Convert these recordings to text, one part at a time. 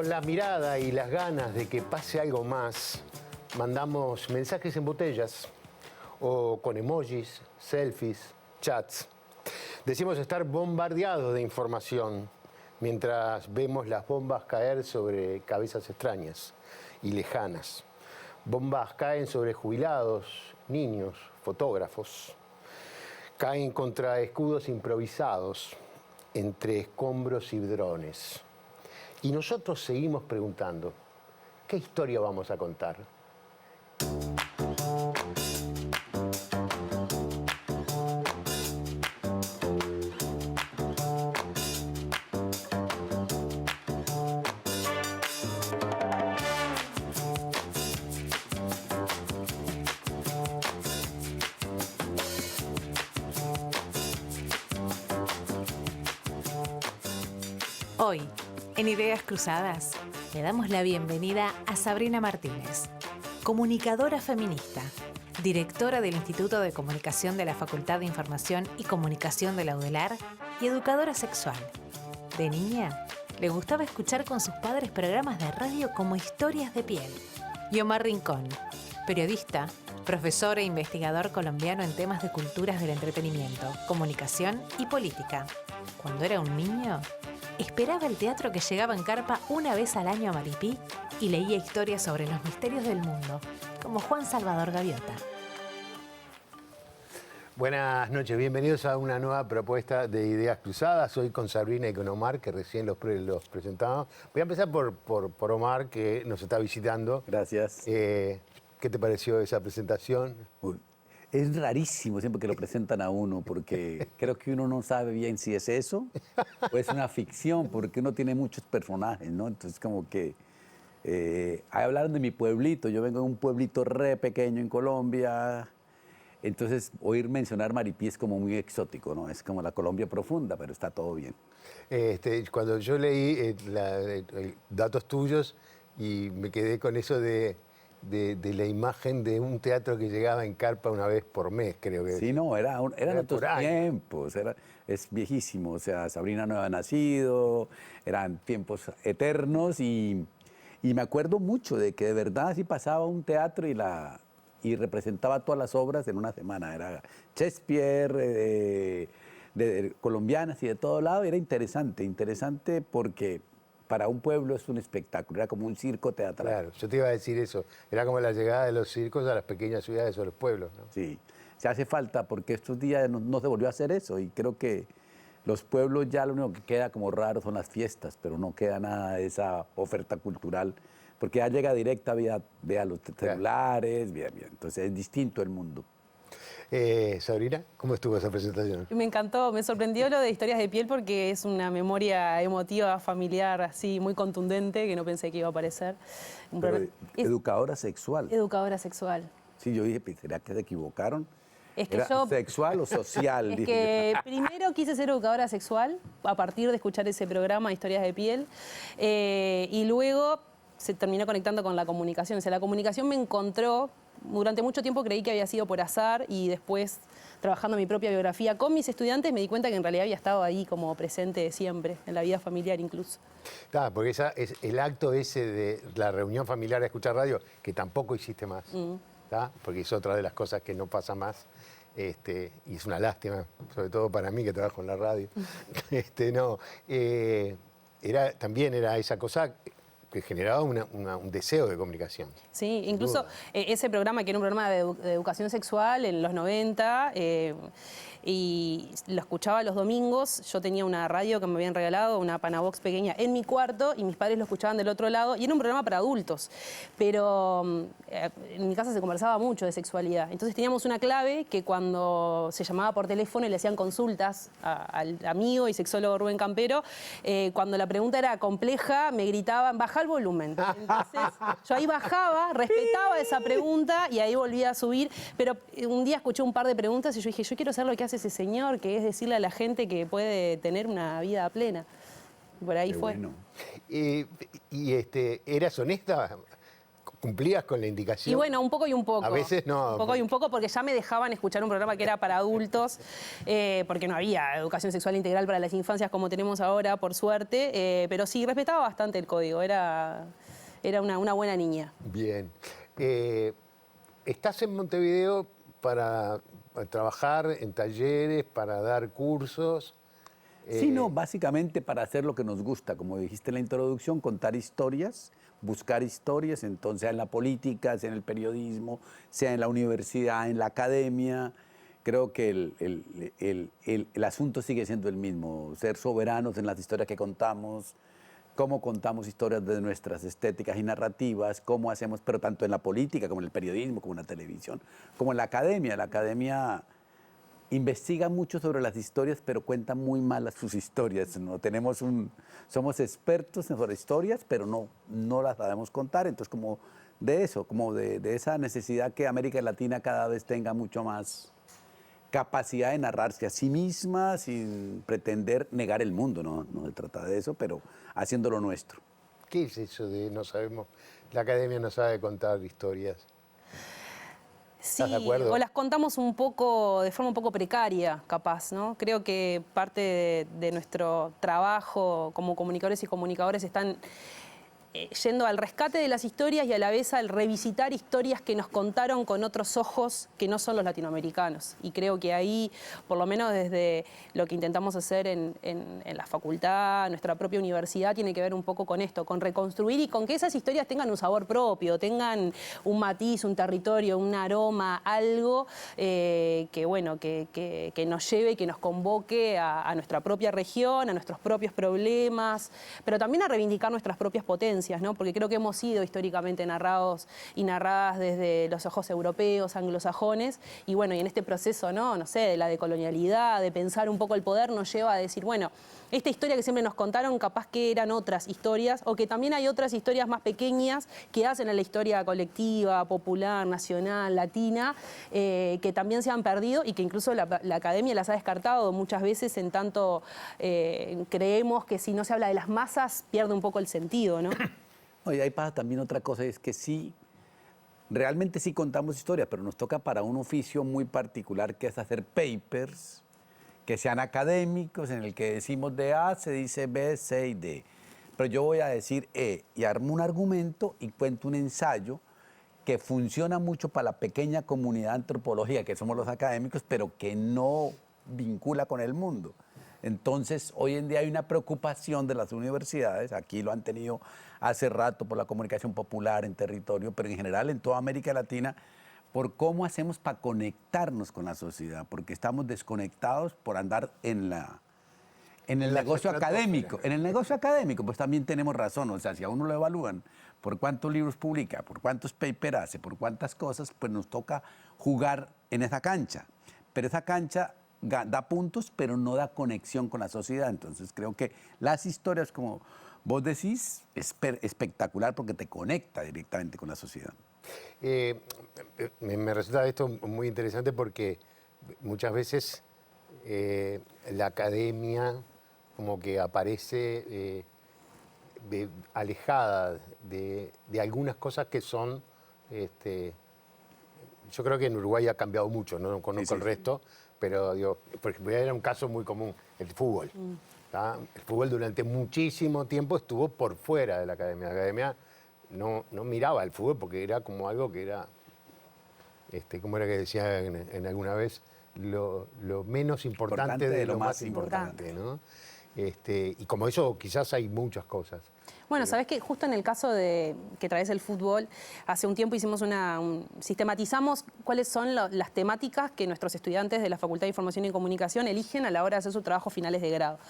Con la mirada y las ganas de que pase algo más, mandamos mensajes en botellas o con emojis, selfies, chats. Decimos estar bombardeados de información mientras vemos las bombas caer sobre cabezas extrañas y lejanas. Bombas caen sobre jubilados, niños, fotógrafos. Caen contra escudos improvisados, entre escombros y drones. Y nosotros seguimos preguntando, ¿qué historia vamos a contar? Hoy, en Ideas Cruzadas, le damos la bienvenida a Sabrina Martínez, comunicadora feminista, directora del Instituto de Comunicación de la Facultad de Información y Comunicación de la UDELAR y educadora sexual. De niña, le gustaba escuchar con sus padres programas de radio como Historias de Piel. Y Omar Rincón, periodista, profesor e investigador colombiano en temas de culturas del entretenimiento, comunicación y política. Cuando era un niño, esperaba el teatro que llegaba en carpa una vez al año a Maripí y leía historias sobre los misterios del mundo, como Juan Salvador Gaviota. Buenas noches, bienvenidos a una nueva propuesta de Ideas Cruzadas. Hoy con Sabrina y con Omar, que recién los presentamos. Voy a empezar por Omar, que nos está visitando. Gracias. ¿Qué te pareció esa presentación? Es rarísimo siempre que lo presentan a uno, porque creo que uno no sabe bien si es eso o es una ficción, porque uno tiene muchos personajes, ¿no? Entonces, como que hablaron de mi pueblito. Yo vengo de un pueblito re pequeño en Colombia. Entonces, oír mencionar Maripí es como muy exótico, ¿no? Es como la Colombia profunda, pero está todo bien. Cuando yo leí datos tuyos y me quedé con eso de la imagen de un teatro que llegaba en carpa una vez por mes, creo que. Sí, no, eran otros tiempos, es viejísimo, o sea, Sabrina no había nacido, eran tiempos eternos y me acuerdo mucho de que de verdad así pasaba un teatro y representaba todas las obras en una semana, era Shakespeare, de colombianas y de todo lado, era interesante porque para un pueblo es un espectáculo, era como un circo teatral. Claro, yo te iba a decir eso, era como la llegada de los circos a las pequeñas ciudades o a los pueblos, ¿no? Sí, se hace falta porque estos días no se volvió a hacer eso y creo que los pueblos ya lo único que queda como raro son las fiestas, pero no queda nada de esa oferta cultural, porque ya llega directa vía los celulares, bien, entonces es distinto el mundo. Sabrina, ¿cómo estuvo esa presentación? Me encantó, me sorprendió lo de Historias de Piel porque es una memoria emotiva, familiar, así muy contundente que no pensé que iba a aparecer. Educadora sexual. Educadora sexual. Sí, yo dije, ¿será que se equivocaron? Es que ¿Era yo, sexual o social? es que primero quise ser educadora sexual a partir de escuchar ese programa, Historias de Piel, y luego se terminó conectando con la comunicación. O sea, la comunicación me encontró. Durante mucho tiempo creí que había sido por azar y después, trabajando mi propia biografía con mis estudiantes, me di cuenta que en realidad había estado ahí como presente siempre, en la vida familiar incluso. Porque es el acto ese de la reunión familiar a escuchar radio, que tampoco hiciste más, porque es otra de las cosas que no pasa más, y es una lástima, sobre todo para mí que trabajo en la radio. También era esa cosa que generaba un deseo de comunicación. Sí, incluso ese programa, que era un programa de educación sexual en los 90, y lo escuchaba los domingos. Yo tenía una radio que me habían regalado, una Panabox pequeña, en mi cuarto, y mis padres lo escuchaban del otro lado, y era un programa para adultos. Pero en mi casa se conversaba mucho de sexualidad. Entonces teníamos una clave que cuando se llamaba por teléfono y le hacían consultas al amigo y sexólogo Rubén Campero, cuando la pregunta era compleja, me gritaban, baja el volumen. Entonces yo ahí bajaba, respetaba esa pregunta y ahí volvía a subir. Pero un día escuché un par de preguntas y yo dije, yo quiero hacer lo que hace ese señor, que es decirle a la gente que puede tener una vida plena. Y por ahí fue. Bueno. ¿Eras honesta? ¿Cumplías con la indicación? Y bueno, un poco y un poco. A veces no. Un poco y un poco porque ya me dejaban escuchar un programa que era para adultos, porque no había educación sexual integral para las infancias como tenemos ahora, por suerte, pero sí, respetaba bastante el código, era una buena niña. Bien. ¿Estás en Montevideo para trabajar en talleres, para dar cursos? Sí, no, básicamente para hacer lo que nos gusta, como dijiste en la introducción, contar historias, buscar historias, entonces sea en la política, sea en el periodismo, sea en la universidad, en la academia. Creo que el asunto sigue siendo el mismo, ser soberanos en las historias que contamos, cómo contamos historias de nuestras estéticas y narrativas, cómo hacemos, pero tanto en la política como en el periodismo, como en la televisión, como en la academia. La academia investiga mucho sobre las historias, pero cuenta muy mal sus historias. ¿No? Somos expertos sobre historias, pero no las sabemos contar. Entonces, como de eso, como de esa necesidad que América Latina cada vez tenga mucho más capacidad de narrarse a sí misma sin pretender negar el mundo. No se trata de eso, pero haciéndolo nuestro. ¿Qué es eso de no sabemos? La academia no sabe contar historias. Sí, ¿Estás de acuerdo? o las contamos un poco, de forma un poco precaria, capaz, ¿no? Creo que parte de nuestro trabajo como comunicadores y comunicadores están yendo al rescate de las historias y a la vez al revisitar historias que nos contaron con otros ojos que no son los latinoamericanos. Y creo que ahí, por lo menos desde lo que intentamos hacer en la facultad, nuestra propia universidad, tiene que ver un poco con esto, con reconstruir y con que esas historias tengan un sabor propio, tengan un matiz, un territorio, un aroma, algo que nos lleve, que nos convoque a nuestra propia región, a nuestros propios problemas, pero también a reivindicar nuestras propias potencias, ¿no? Porque creo que hemos sido históricamente narrados y narradas desde los ojos europeos, anglosajones, y bueno, y en este proceso, no sé, de la decolonialidad, de pensar un poco el poder, nos lleva a decir, bueno, esta historia que siempre nos contaron, capaz que eran otras historias, o que también hay otras historias más pequeñas que hacen en la historia colectiva, popular, nacional, latina, que también se han perdido y que incluso la academia las ha descartado muchas veces, en tanto creemos que si no se habla de las masas pierde un poco el sentido, ¿no? Y ahí pasa también otra cosa, es que sí, realmente sí contamos historias, pero nos toca para un oficio muy particular que es hacer papers que sean académicos, en el que decimos de A se dice B, C y D. Pero yo voy a decir E y armo un argumento y cuento un ensayo que funciona mucho para la pequeña comunidad antropológica que somos los académicos, pero que no vincula con el mundo. Entonces, hoy en día hay una preocupación de las universidades, aquí lo han tenido hace rato por la comunicación popular en territorio, pero en general en toda América Latina, por cómo hacemos para conectarnos con la sociedad, porque estamos desconectados por andar en el negocio académico. En el negocio académico, pues también tenemos razón, o sea, si a uno lo evalúan por cuántos libros publica, por cuántos papers hace, por cuántas cosas, pues nos toca jugar en esa cancha. Pero esa cancha da puntos, pero no da conexión con la sociedad. Entonces creo que las historias, como vos decís, es espectacular porque te conecta directamente con la sociedad. Me resulta esto muy interesante porque muchas veces la academia como que aparece alejada de algunas cosas que son... yo creo que en Uruguay ha cambiado mucho, no conozco el resto, pero digo, por ejemplo, era un caso muy común, el fútbol. El fútbol durante muchísimo tiempo estuvo por fuera de la academia. La academia no miraba el fútbol porque era como algo que era, ¿cómo era que decía en alguna vez? Lo menos importante de lo más importante, ¿no? Y como eso quizás hay muchas cosas. Bueno, sabés que justo en el caso de que traes el fútbol, hace un tiempo hicimos sistematizamos cuáles son las temáticas que nuestros estudiantes de la Facultad de Información y Comunicación eligen a la hora de hacer sus trabajos finales de grado.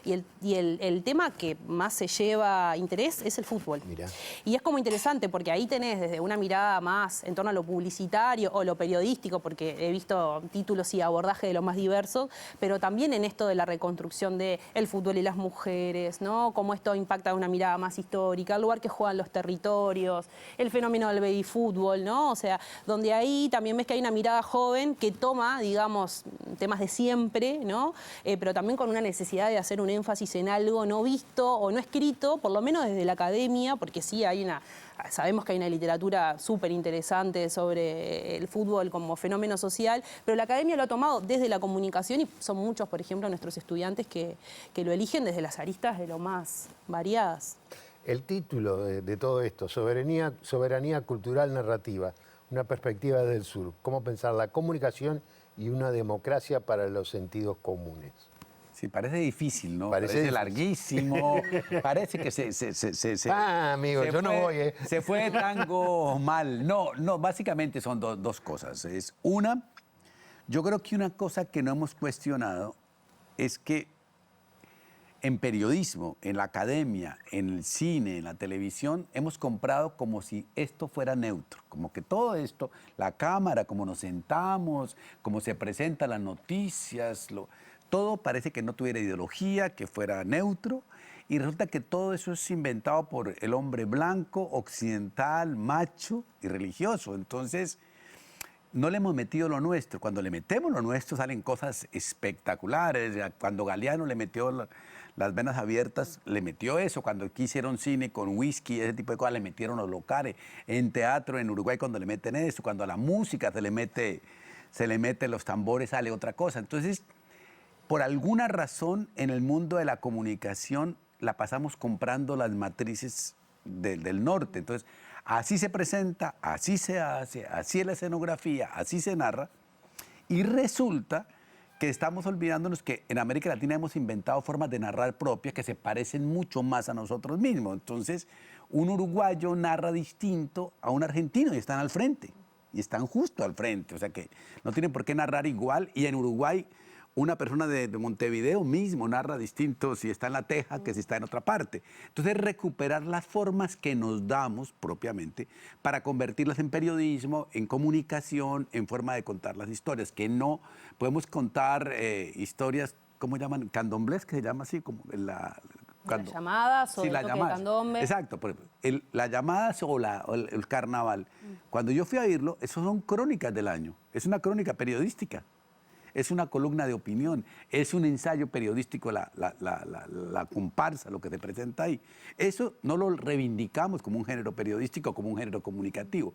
Y el tema que más se lleva interés es el fútbol. Mirá. Y es como interesante porque ahí tenés desde una mirada más en torno a lo publicitario o lo periodístico, porque he visto títulos y abordaje de lo más diversos, pero también en esto de la reconstrucción del fútbol y las mujeres, ¿no? Cómo esto impacta de una mirada más histórica, el lugar que juegan los territorios, el fenómeno del baby fútbol, ¿no? O sea, donde ahí también ves que hay una mirada joven que toma, digamos, temas de siempre, ¿no? Pero también con una necesidad de hacer un énfasis en algo no visto o no escrito, por lo menos desde la academia, porque sí sabemos que hay una literatura súper interesante sobre el fútbol como fenómeno social, pero la academia lo ha tomado desde la comunicación y son muchos, por ejemplo, nuestros estudiantes que lo eligen desde las aristas de lo más variadas. El título de todo esto, soberanía cultural narrativa, una perspectiva del sur, cómo pensar la comunicación y una democracia para los sentidos comunes. Sí, parece difícil, ¿no? Parece difícil. Larguísimo. Parece que amigo, yo no voy, ¿eh? Se fue tango mal. No, básicamente son dos cosas. Una, yo creo que una cosa que no hemos cuestionado es que en periodismo, en la academia, en el cine, en la televisión, hemos comprado como si esto fuera neutro, como que todo esto, la cámara, cómo nos sentamos, cómo se presentan las noticias, todo parece que no tuviera ideología, que fuera neutro, y resulta que todo eso es inventado por el hombre blanco, occidental, macho y religioso. Entonces, no le hemos metido lo nuestro. Cuando le metemos lo nuestro salen cosas espectaculares. Cuando Galeano le metió las venas abiertas, le metió eso. Cuando aquí hicieron cine con whisky, ese tipo de cosas, le metieron los locales. En teatro, en Uruguay, cuando le meten eso, cuando a la música se le mete los tambores, sale otra cosa. Entonces, por alguna razón, en el mundo de la comunicación, la pasamos comprando las matrices del norte. Entonces, así se presenta, así se hace, así es la escenografía, así se narra. Y resulta que estamos olvidándonos que en América Latina hemos inventado formas de narrar propias que se parecen mucho más a nosotros mismos. Entonces, un uruguayo narra distinto a un argentino y están al frente. Y están justo al frente. O sea que no tienen por qué narrar igual. Y en Uruguay, una persona de Montevideo mismo narra distinto si está en La Teja que si está en otra parte. Entonces, recuperar las formas que nos damos propiamente para convertirlas en periodismo, en comunicación, en forma de contar las historias, que no podemos contar historias, ¿cómo llaman? Candomblés, que se llama así, como las llamadas o sí, el las toque de llamadas. candombe. Exacto, por ejemplo, las llamadas o el carnaval. Cuando yo fui a oírlo, eso son crónicas del año, es una crónica periodística. Es una columna de opinión, es un ensayo periodístico, la comparsa, lo que se presenta ahí. Eso no lo reivindicamos como un género periodístico, como un género comunicativo.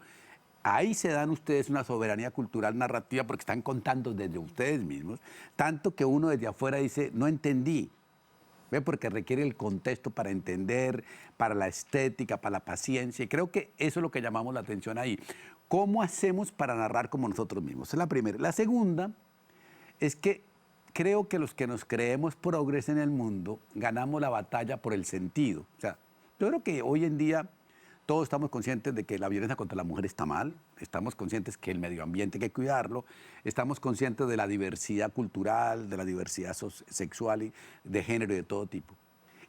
Ahí se dan ustedes una soberanía cultural narrativa porque están contando desde ustedes mismos, tanto que uno desde afuera dice, no entendí. ¿Ve? Porque requiere el contexto para entender, para la estética, para la paciencia. Y creo que eso es lo que llamamos la atención ahí. ¿Cómo hacemos para narrar como nosotros mismos? Esa es la primera. La segunda es que creo que los que nos creemos progres en el mundo ganamos la batalla por el sentido. O sea, yo creo que hoy en día todos estamos conscientes de que la violencia contra la mujer está mal, estamos conscientes que el medio ambiente hay que cuidarlo, estamos conscientes de la diversidad cultural, de la diversidad sexual y de género y de todo tipo.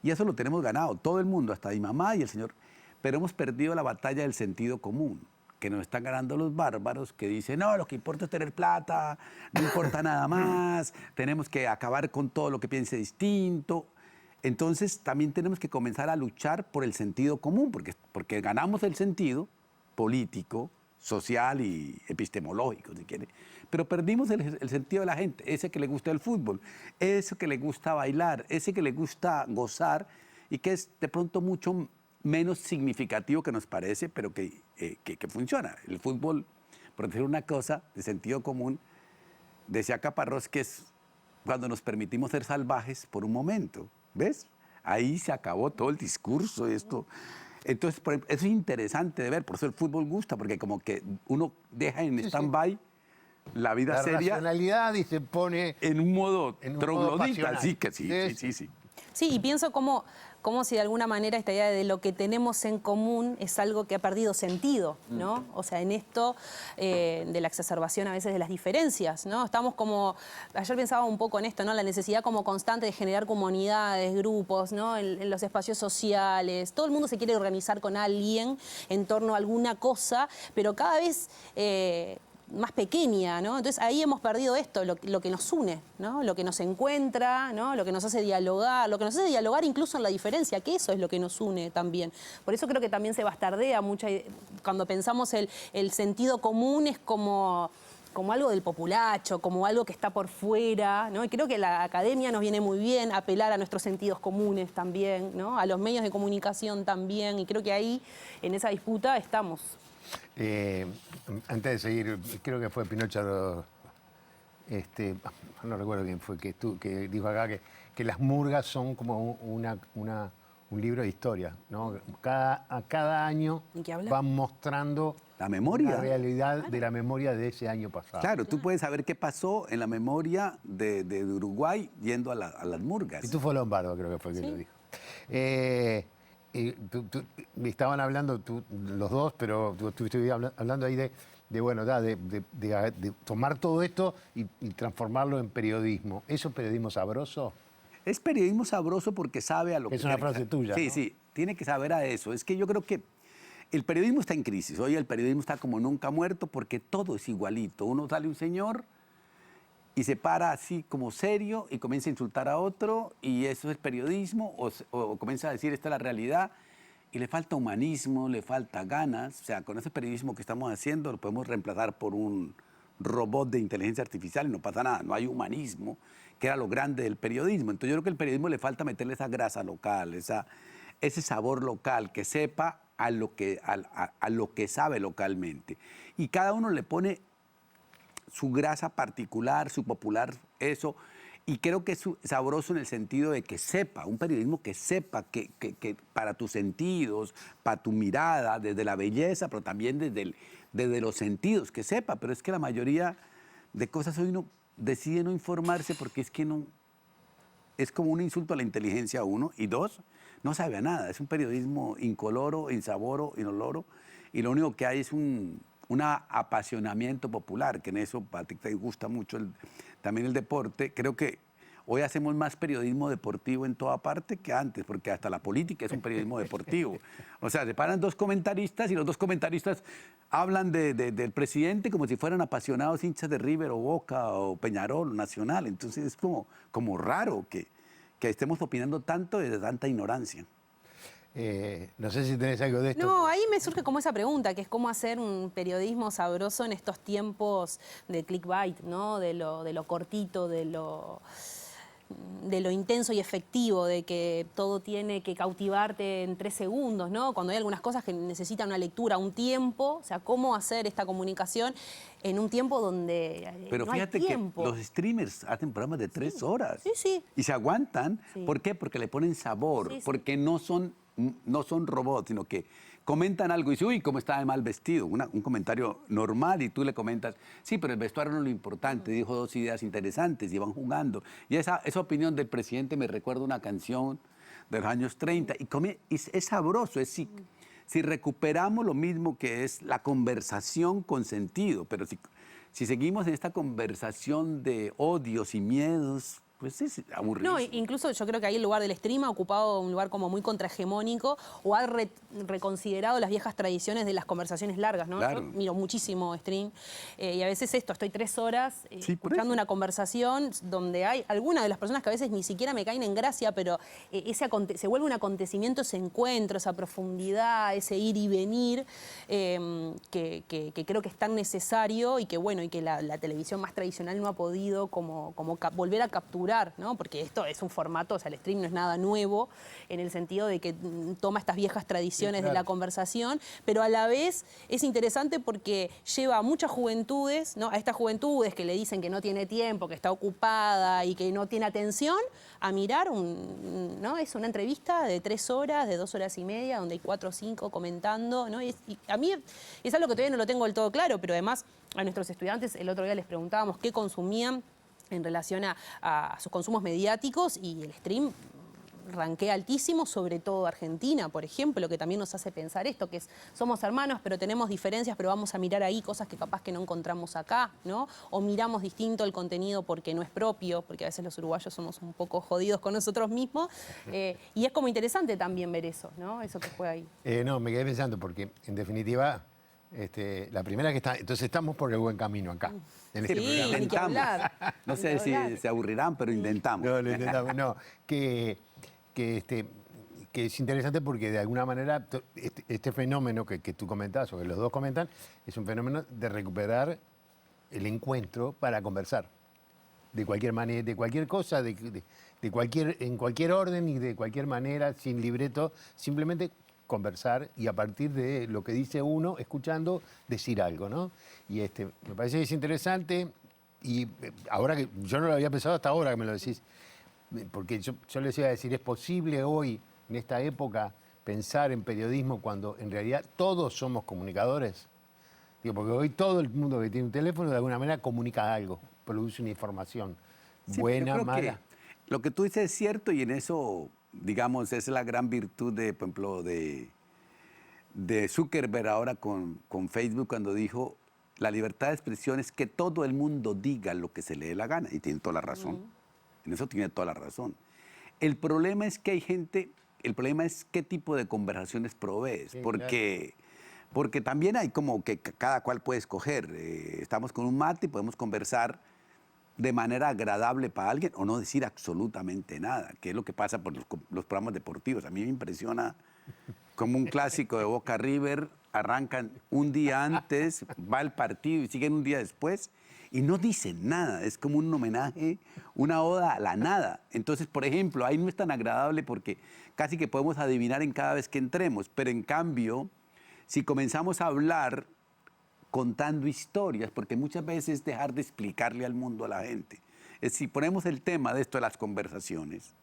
Y eso lo tenemos ganado, todo el mundo, hasta mi mamá y el señor, pero hemos perdido la batalla del sentido común, que nos están ganando los bárbaros que dicen, no, lo que importa es tener plata, no importa nada más, tenemos que acabar con todo lo que piense distinto. Entonces también tenemos que comenzar a luchar por el sentido común, porque ganamos el sentido político, social y epistemológico, si quiere, pero perdimos el sentido de la gente, ese que le gusta el fútbol, ese que le gusta bailar, ese que le gusta gozar y que es de pronto mucho menos significativo que nos parece, pero que funciona. El fútbol, por decir una cosa de sentido común, decía Caparrós que es cuando nos permitimos ser salvajes por un momento, ¿ves? Ahí se acabó todo el discurso, esto. Entonces, por ejemplo, eso es interesante de ver, por eso el fútbol gusta, porque como que uno deja en stand-by la vida seria. La racionalidad y se pone en un modo troglodita, sí, que sí. Sí, y pienso como si de alguna manera esta idea de lo que tenemos en común es algo que ha perdido sentido, ¿no? O sea, en esto de la exacerbación a veces de las diferencias, ¿no? Estamos como, ayer pensaba un poco en esto, ¿no? La necesidad como constante de generar comunidades, grupos, ¿no? En los espacios sociales. Todo el mundo se quiere organizar con alguien en torno a alguna cosa, pero cada vez más pequeña, ¿no? Entonces ahí hemos perdido esto, lo que nos une, ¿no? Lo que nos encuentra, ¿no? Lo que nos hace dialogar, incluso en la diferencia, que eso es lo que nos une también. Por eso creo que también se bastardea mucho, cuando pensamos el sentido común es como como algo del populacho, como algo que está por fuera, ¿no? Y creo que la academia nos viene muy bien apelar a nuestros sentidos comunes también, ¿no? A los medios de comunicación también, y creo que ahí, en esa disputa, estamos. Antes de seguir, creo que fue Pinocho, no recuerdo quién fue, que dijo acá que las murgas son como un libro de historia, ¿no? A cada año ¿Y qué habla? van mostrando La memoria. la realidad de la memoria de ese año pasado. Claro, tú puedes saber qué pasó en la memoria de Uruguay yendo a las murgas. Pitufo Lombardo creo que fue el que lo dijo. Me estaban hablando los dos, pero tú estuviste hablando ahí de tomar todo esto y transformarlo en periodismo. ¿Eso es periodismo sabroso? Es periodismo sabroso porque sabe a lo que... Es una frase tuya, Sí, ¿no? sí, tiene que saber a eso. Es que yo creo que el periodismo está en crisis. Hoy el periodismo está como nunca muerto porque todo es igualito. Uno sale un señor y se para así como serio y comienza a insultar a otro y eso es periodismo o comienza a decir esta es la realidad y le falta humanismo, le falta ganas. O sea, con ese periodismo que estamos haciendo lo podemos reemplazar por un robot de inteligencia artificial y no pasa nada, no hay humanismo, que era lo grande del periodismo. Entonces yo creo que al periodismo le falta meterle esa grasa local, ese sabor local, que sepa a lo que sabe localmente. Y cada uno le pone su grasa particular, su popular, eso. Y creo que es sabroso en el sentido de que sepa, un periodismo que sepa que para tus sentidos, para tu mirada, desde la belleza, pero también desde los sentidos, que sepa. Pero es que la mayoría de cosas hoy uno decide no informarse porque es que no, es como un insulto a la inteligencia, uno, y dos, no sabe a nada. Es un periodismo incoloro, insaboro, inoloro, y lo único que hay es un apasionamiento popular, que en eso a ti te gusta mucho también el deporte. Creo que hoy hacemos más periodismo deportivo en toda parte que antes, porque hasta la política es un periodismo deportivo. O sea, se paran dos comentaristas y los dos comentaristas hablan del presidente como si fueran apasionados hinchas de River o Boca o Peñarol, Nacional. Entonces es como raro que estemos opinando tanto desde tanta ignorancia. No sé si tenés algo de esto. No, ahí me surge como esa pregunta, que es cómo hacer un periodismo sabroso en estos tiempos de clickbait, ¿no? De lo cortito, de lo intenso y efectivo, de que todo tiene que cautivarte en 3 segundos, ¿no? Cuando hay algunas cosas que necesitan una lectura, un tiempo, o sea, cómo hacer esta comunicación en un tiempo donde Pero no fíjate hay tiempo. que los streamers hacen programas de 3 horas. Sí, sí. Y se aguantan. Sí. ¿Por qué? Porque le ponen sabor, Sí, sí. porque no son robots, sino que comentan algo y dicen, uy, cómo está de mal vestido. Un comentario normal y tú le comentas, sí, pero el vestuario no es lo importante, dijo 2 ideas interesantes y van jugando. Y esa opinión del presidente me recuerda una canción de los años 30 y es sabroso, si recuperamos lo mismo que es la conversación con sentido, pero si seguimos en esta conversación de odios y miedos, pues es aburrido. No, incluso yo creo que ahí el lugar del stream ha ocupado un lugar como muy contrahegemónico o ha reconsiderado las viejas tradiciones de las conversaciones largas, ¿no? Claro. Yo miro muchísimo stream y a veces estoy 3 horas Sí, por escuchando eso. una conversación donde hay algunas de las personas que a veces ni siquiera me caen en gracia, pero se vuelve un acontecimiento, ese encuentro, esa profundidad, ese ir y venir, que creo que es tan necesario y que bueno, y que la televisión más tradicional no ha podido como volver a capturar, ¿no? Porque esto es un formato, o sea, el stream no es nada nuevo en el sentido de que toma estas viejas tradiciones de la conversación, pero a la vez es interesante porque lleva a muchas juventudes, ¿no? A estas juventudes que le dicen que no tiene tiempo, que está ocupada y que no tiene atención, a mirar ¿no? Es una entrevista de 3 horas, de 2 horas y media, donde hay 4 o 5 comentando, ¿no? Y a mí es algo que todavía no lo tengo del todo claro, pero además a nuestros estudiantes el otro día les preguntábamos qué consumían en relación a sus consumos mediáticos y el stream ranquea altísimo, sobre todo Argentina, por ejemplo, que también nos hace pensar esto, que somos hermanos, pero tenemos diferencias, pero vamos a mirar ahí cosas que capaz que no encontramos acá, ¿no? O miramos distinto el contenido porque no es propio, porque a veces los uruguayos somos un poco jodidos con nosotros mismos, y es como interesante también ver eso, ¿no? Eso que fue ahí. No, me quedé pensando porque, en definitiva, la primera que está... Entonces estamos por el buen camino acá, en este Sí, programa. ni que hablar. No sé Ni que si hablar. se aburrirán, pero intentamos. No, lo intentamos. No, que es interesante porque de alguna manera este fenómeno que tú comentabas o que los dos comentan es un fenómeno de recuperar el encuentro para conversar. De cualquier manera, de cualquier cosa, en cualquier orden y de cualquier manera, sin libreto, simplemente conversar y a partir de lo que dice uno, escuchando, decir algo, ¿no? Y me parece que es interesante y ahora que yo no lo había pensado hasta ahora que me lo decís, porque yo les iba a decir, ¿es posible hoy, en esta época, pensar en periodismo cuando en realidad todos somos comunicadores? Digo, porque hoy todo el mundo que tiene un teléfono de alguna manera comunica algo, produce una información, sí, buena, mala. Lo que tú dices es cierto y en eso, digamos, es la gran virtud de, por ejemplo, de Zuckerberg ahora con Facebook cuando dijo la libertad de expresión es que todo el mundo diga lo que se le dé la gana y tiene toda la razón. En eso tiene toda la razón. El problema es que hay gente, el problema es qué tipo de conversaciones provees, Sí, porque... Claro. Porque también hay como que cada cual puede escoger. Estamos con un mate y podemos conversar de manera agradable para alguien o no decir absolutamente nada, que es lo que pasa por los programas deportivos. A mí me impresiona como un clásico de Boca River, arrancan un día antes, va el partido y siguen un día después y no dicen nada. Es como un homenaje, una oda a la nada. Entonces, por ejemplo, ahí no es tan agradable porque casi que podemos adivinar en cada vez que entremos, pero en cambio... Si comenzamos a hablar contando historias, porque muchas veces es dejar de explicarle al mundo a la gente. Si ponemos el tema de esto de las conversaciones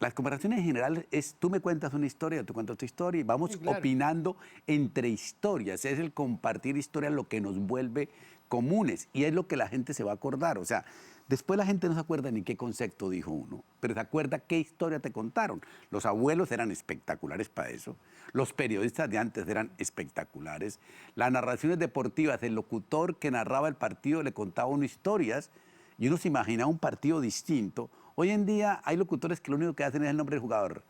en general es tú me cuentas una historia, tú cuentas tu historia y vamos opinando entre historias. Es el compartir historias lo que nos vuelve comunes y es lo que la gente se va a acordar. O sea, después la gente no se acuerda ni qué concepto dijo uno, pero se acuerda qué historia te contaron. Los abuelos eran espectaculares para eso. Los periodistas de antes eran espectaculares. Las narraciones deportivas, el locutor que narraba el partido le contaba unas historias y uno se imaginaba un partido distinto. Hoy en día hay locutores que lo único que hacen es el nombre del jugador.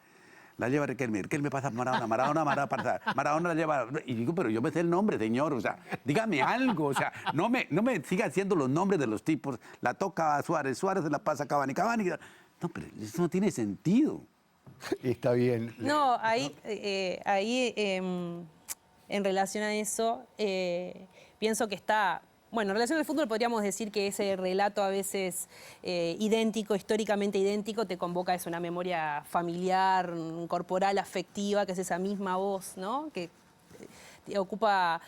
La lleva Riquelme, Riquelme pasa Maradona pasa, Maradona la lleva... Y digo, pero yo me sé el nombre, señor, o sea, dígame algo, o sea, no me siga haciendo los nombres de los tipos. La toca a Suárez, Suárez se la pasa a Cavani, Cavani... No, pero eso no tiene sentido. Está bien. No, ahí en relación a eso, pienso que está... Bueno, en relación al fútbol podríamos decir que ese relato a veces idéntico, históricamente idéntico, te convoca es una memoria familiar, corporal, afectiva, que es esa misma voz, ¿no? Que ocupa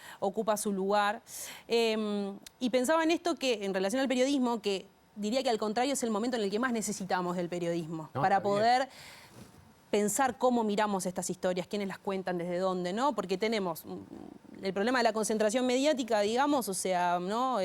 su lugar. Y pensaba en esto que, en relación al periodismo, que diría que al contrario es el momento en el que más necesitamos del periodismo, para poder... pensar cómo miramos estas historias, quiénes las cuentan, desde dónde, ¿no? Porque tenemos el problema de la concentración mediática, digamos, o sea, ¿no?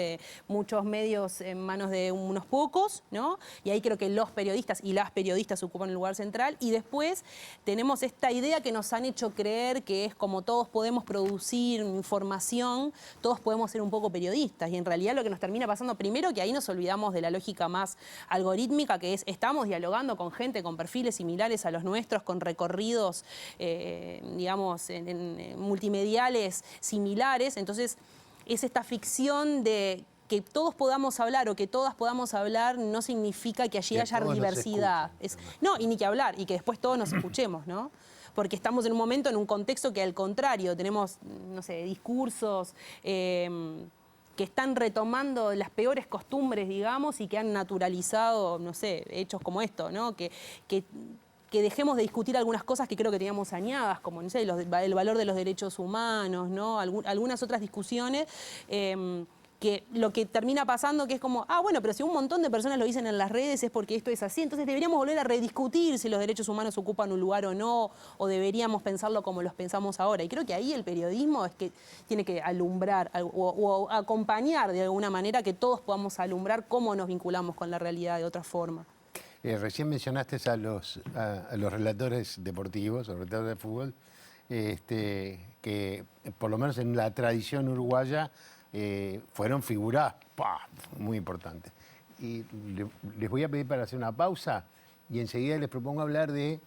Muchos medios en manos de unos pocos, ¿no? Y ahí creo que los periodistas y las periodistas ocupan un lugar central. Y después tenemos esta idea que nos han hecho creer que es como todos podemos producir información, todos podemos ser un poco periodistas. Y en realidad lo que nos termina pasando, primero, que ahí nos olvidamos de la lógica más algorítmica, que es estamos dialogando con gente con perfiles similares a los nuestros, con recorridos, digamos, en multimediales similares. Entonces, es esta ficción de que todos podamos hablar o que todas podamos hablar no significa que allí haya diversidad. No, y ni que hablar, y que después todos nos escuchemos, ¿no? Porque estamos en un momento, en un contexto que al contrario, tenemos, no sé, discursos... que están retomando las peores costumbres, digamos, y que han naturalizado, no sé, hechos como esto, ¿no? Que dejemos de discutir algunas cosas que creo que teníamos añadas, como, no sé, el valor de los derechos humanos, ¿no? Algunas otras discusiones, que lo que termina pasando que es como, bueno, pero si un montón de personas lo dicen en las redes es porque esto es así, entonces deberíamos volver a rediscutir si los derechos humanos ocupan un lugar o no, o deberíamos pensarlo como los pensamos ahora. Y creo que ahí el periodismo es que tiene que alumbrar o acompañar de alguna manera que todos podamos alumbrar cómo nos vinculamos con la realidad de otra forma. Recién mencionaste a los relatores deportivos, a los relatores de fútbol, que por lo menos en la tradición uruguaya fueron figuras muy importantes. Y les voy a pedir para hacer una pausa y enseguida les propongo hablar de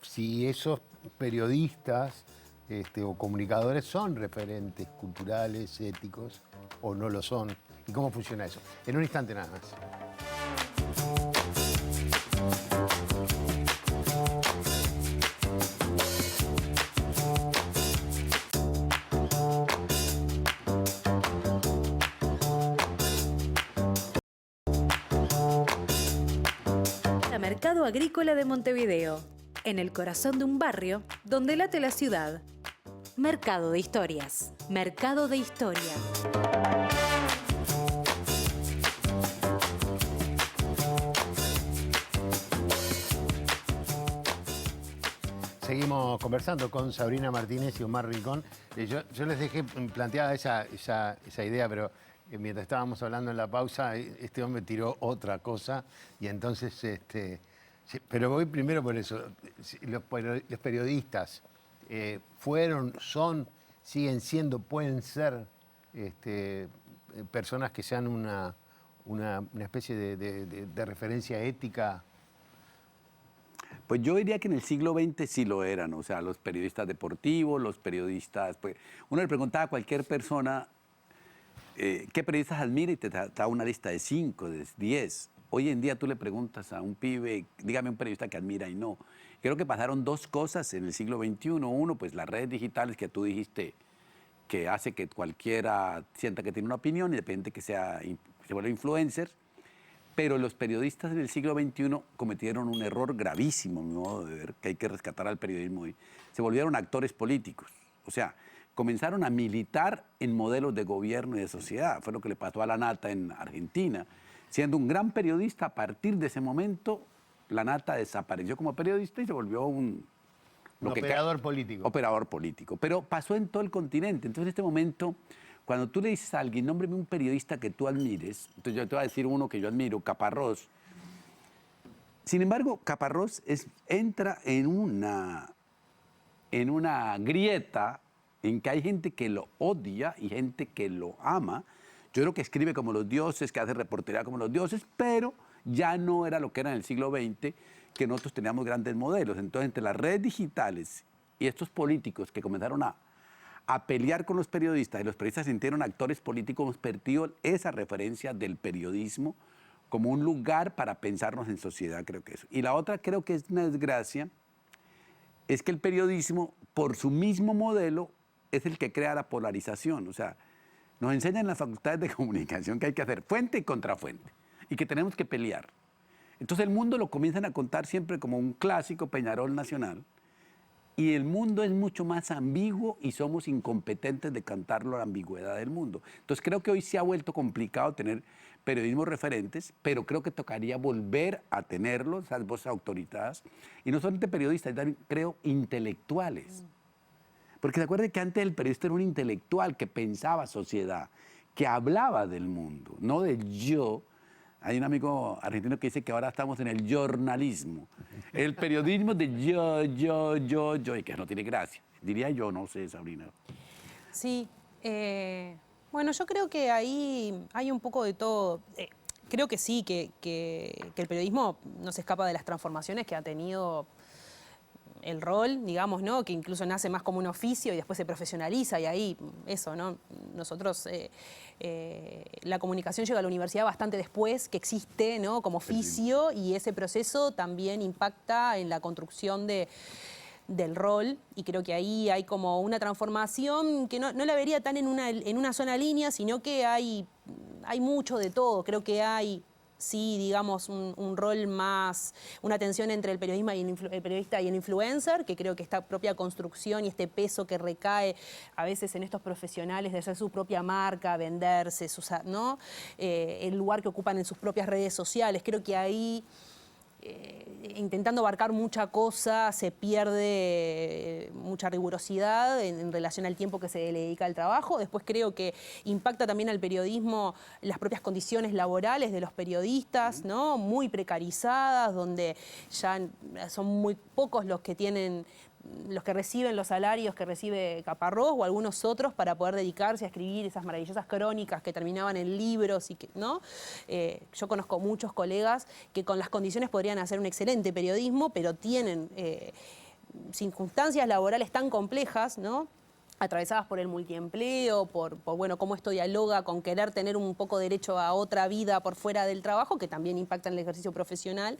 si esos periodistas o comunicadores son referentes culturales, éticos o no lo son y cómo funciona eso. En un instante nada más. Mercado Agrícola de Montevideo, en el corazón de un barrio donde late la ciudad. Mercado de Historias. Mercado de Historia. Seguimos conversando con Sabrina Martínez y Omar Rincón. Yo les dejé planteada esa idea, pero mientras estábamos hablando en la pausa, este hombre tiró otra cosa y entonces, pero voy primero por eso. Los periodistas fueron, son, siguen siendo, pueden ser personas que sean una especie de referencia ética. Pues yo diría que en el siglo XX sí lo eran, o sea, los periodistas deportivos, los periodistas... Pues, uno le preguntaba a cualquier persona qué periodistas admira y te da una lista de 5, de 10. Hoy en día tú le preguntas a un pibe, dígame un periodista que admira y no. Creo que pasaron 2 cosas en el siglo XXI. Uno, pues las redes digitales que tú dijiste, que hace que cualquiera sienta que tiene una opinión, independiente que se vuelva influencer. Pero los periodistas del siglo XXI cometieron un error gravísimo, a mi modo de ver, que hay que rescatar al periodismo hoy. Se volvieron actores políticos. O sea, comenzaron a militar en modelos de gobierno y de sociedad. Fue lo que le pasó a La Nata en Argentina. Siendo un gran periodista, a partir de ese momento, La Nata desapareció como periodista y se volvió un operador político. Operador político. Pero pasó en todo el continente. Entonces, en este momento... Cuando tú le dices a alguien, nómbreme un periodista que tú admires, entonces yo te voy a decir uno que yo admiro, Caparrós. Sin embargo, Caparrós entra en una grieta en que hay gente que lo odia y gente que lo ama. Yo creo que escribe como los dioses, que hace reportería como los dioses, pero ya no era lo que era en el siglo XX, que nosotros teníamos grandes modelos. Entonces, entre las redes digitales y estos políticos que comenzaron a pelear con los periodistas, y los periodistas se sintieron actores políticos, hemos perdido esa referencia del periodismo como un lugar para pensarnos en sociedad, creo que eso. Y la otra, creo que es una desgracia, es que el periodismo, por su mismo modelo, es el que crea la polarización. O sea, nos enseñan en las facultades de comunicación que hay que hacer fuente y contrafuente, y que tenemos que pelear. Entonces el mundo lo comienzan a contar siempre como un clásico Peñarol nacional, y el mundo es mucho más ambiguo y somos incompetentes de cantarlo a la ambigüedad del mundo. Entonces creo que hoy se ha vuelto complicado tener periodismos referentes, pero creo que tocaría volver a tenerlos, esas voces autoritadas, y no solamente periodistas, creo intelectuales. Porque se acuerden que antes el periodista era un intelectual que pensaba sociedad, que hablaba del mundo, no del yo. Hay un amigo argentino que dice que ahora estamos en el jornalismo. El periodismo de yo, y que no tiene gracia. Diría yo, no sé, Sabrina. Sí. Bueno, yo creo que ahí hay un poco de todo. Creo que sí, que el periodismo no se escapa de las transformaciones que ha tenido el rol, digamos, ¿no? Que incluso nace más como un oficio y después se profesionaliza y ahí eso, ¿no? Nosotros, la comunicación llega a la universidad bastante después que existe, ¿no? Como oficio, y ese proceso también impacta en la construcción del rol, y creo que ahí hay como una transformación que no la vería tan en una sola línea, sino que hay mucho de todo. Creo que hay... sí, digamos, un rol más, una tensión entre el periodista y el influencer, que creo que esta propia construcción y este peso que recae a veces en estos profesionales de hacer su propia marca, venderse, ¿no? El lugar que ocupan en sus propias redes sociales. Creo que ahí, intentando abarcar mucha cosa, se pierde mucha rigurosidad en relación al tiempo que se le dedica al trabajo. Después creo que impacta también al periodismo las propias condiciones laborales de los periodistas, ¿no? Muy precarizadas, donde ya son muy pocos los que reciben los salarios que recibe Caparrós o algunos otros para poder dedicarse a escribir esas maravillosas crónicas que terminaban en libros, ¿no? Yo conozco muchos colegas que con las condiciones podrían hacer un excelente periodismo, pero tienen circunstancias laborales tan complejas, ¿no? Atravesadas por el multiempleo, por bueno, cómo esto dialoga con querer tener un poco derecho a otra vida por fuera del trabajo, que también impacta en el ejercicio profesional.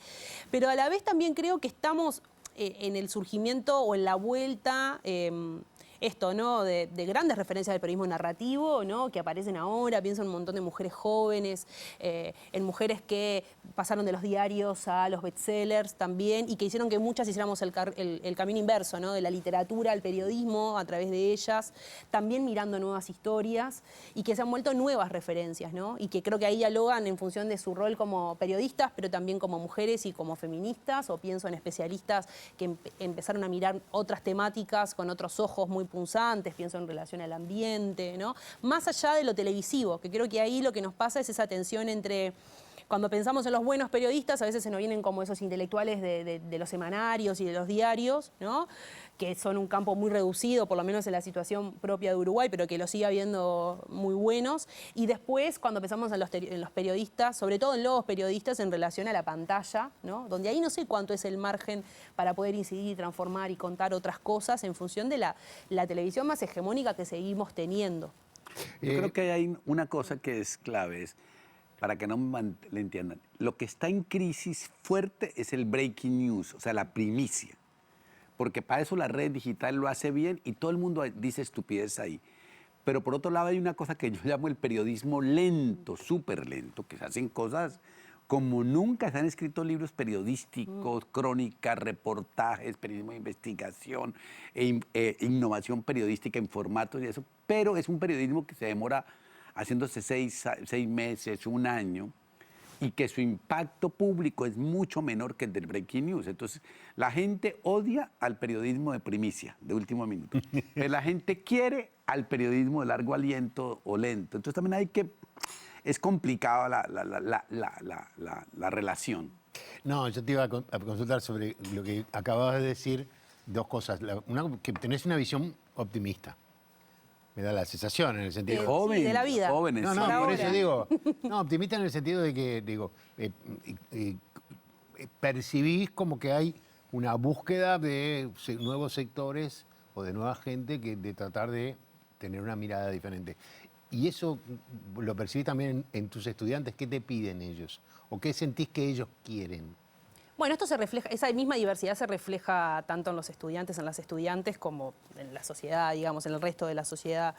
Pero a la vez también creo que estamos en el surgimiento o en la vuelta, en esto, ¿no? De grandes referencias del periodismo narrativo, ¿no? Que aparecen ahora, pienso en un montón de mujeres jóvenes, en mujeres que pasaron de los diarios a los bestsellers también, y que hicieron que muchas hiciéramos el camino inverso, ¿no? De la literatura al periodismo a través de ellas, también mirando nuevas historias, y que se han vuelto nuevas referencias, ¿no? Y que creo que ahí dialogan en función de su rol como periodistas, pero también como mujeres y como feministas, o pienso en especialistas que empezaron a mirar otras temáticas con otros ojos muy punzantes, pienso en relación al ambiente, ¿no? Más allá de lo televisivo, que creo que ahí lo que nos pasa es esa tensión entre... Cuando pensamos en los buenos periodistas, a veces se nos vienen como esos intelectuales de los semanarios y de los diarios, ¿no? Que son un campo muy reducido, por lo menos en la situación propia de Uruguay, pero que lo sigue habiendo muy buenos. Y después, cuando pensamos en los periodistas, sobre todo en los periodistas en relación a la pantalla, ¿no? Donde ahí no sé cuánto es el margen para poder incidir y transformar y contar otras cosas en función de la televisión más hegemónica que seguimos teniendo. Yo creo que hay una cosa que es clave, es, para que no le entiendan, lo que está en crisis fuerte es el breaking news, o sea, la primicia. Porque para eso la red digital lo hace bien y todo el mundo dice estupidez ahí. Pero por otro lado hay una cosa que yo llamo el periodismo lento, súper lento, que se hacen cosas como nunca se han escrito libros periodísticos, crónicas, reportajes, periodismo de investigación, innovación periodística en formatos y eso, pero es un periodismo que se demora haciéndose 6 meses, un año, y que su impacto público es mucho menor que el del breaking news. Entonces, la gente odia al periodismo de primicia, de último minuto. Pero la gente quiere al periodismo de largo aliento o lento. Entonces, también hay que... Es complicada la relación. No, yo te iba a consultar sobre lo que acababas de decir, dos cosas. Una, que tenés una visión optimista. Me da la sensación en el sentido... Joven, sí, de la vida. Jóvenes. No, sí. por eso digo... No, optimista en el sentido de que, digo, percibís como que hay una búsqueda de nuevos sectores o de nueva gente de tratar de tener una mirada diferente. Y eso lo percibís también en tus estudiantes. ¿Qué te piden ellos? ¿O qué sentís que ellos quieren? Bueno, esto se refleja, esa misma diversidad se refleja tanto en los estudiantes, en las estudiantes, como en la sociedad, digamos, en el resto de la sociedad.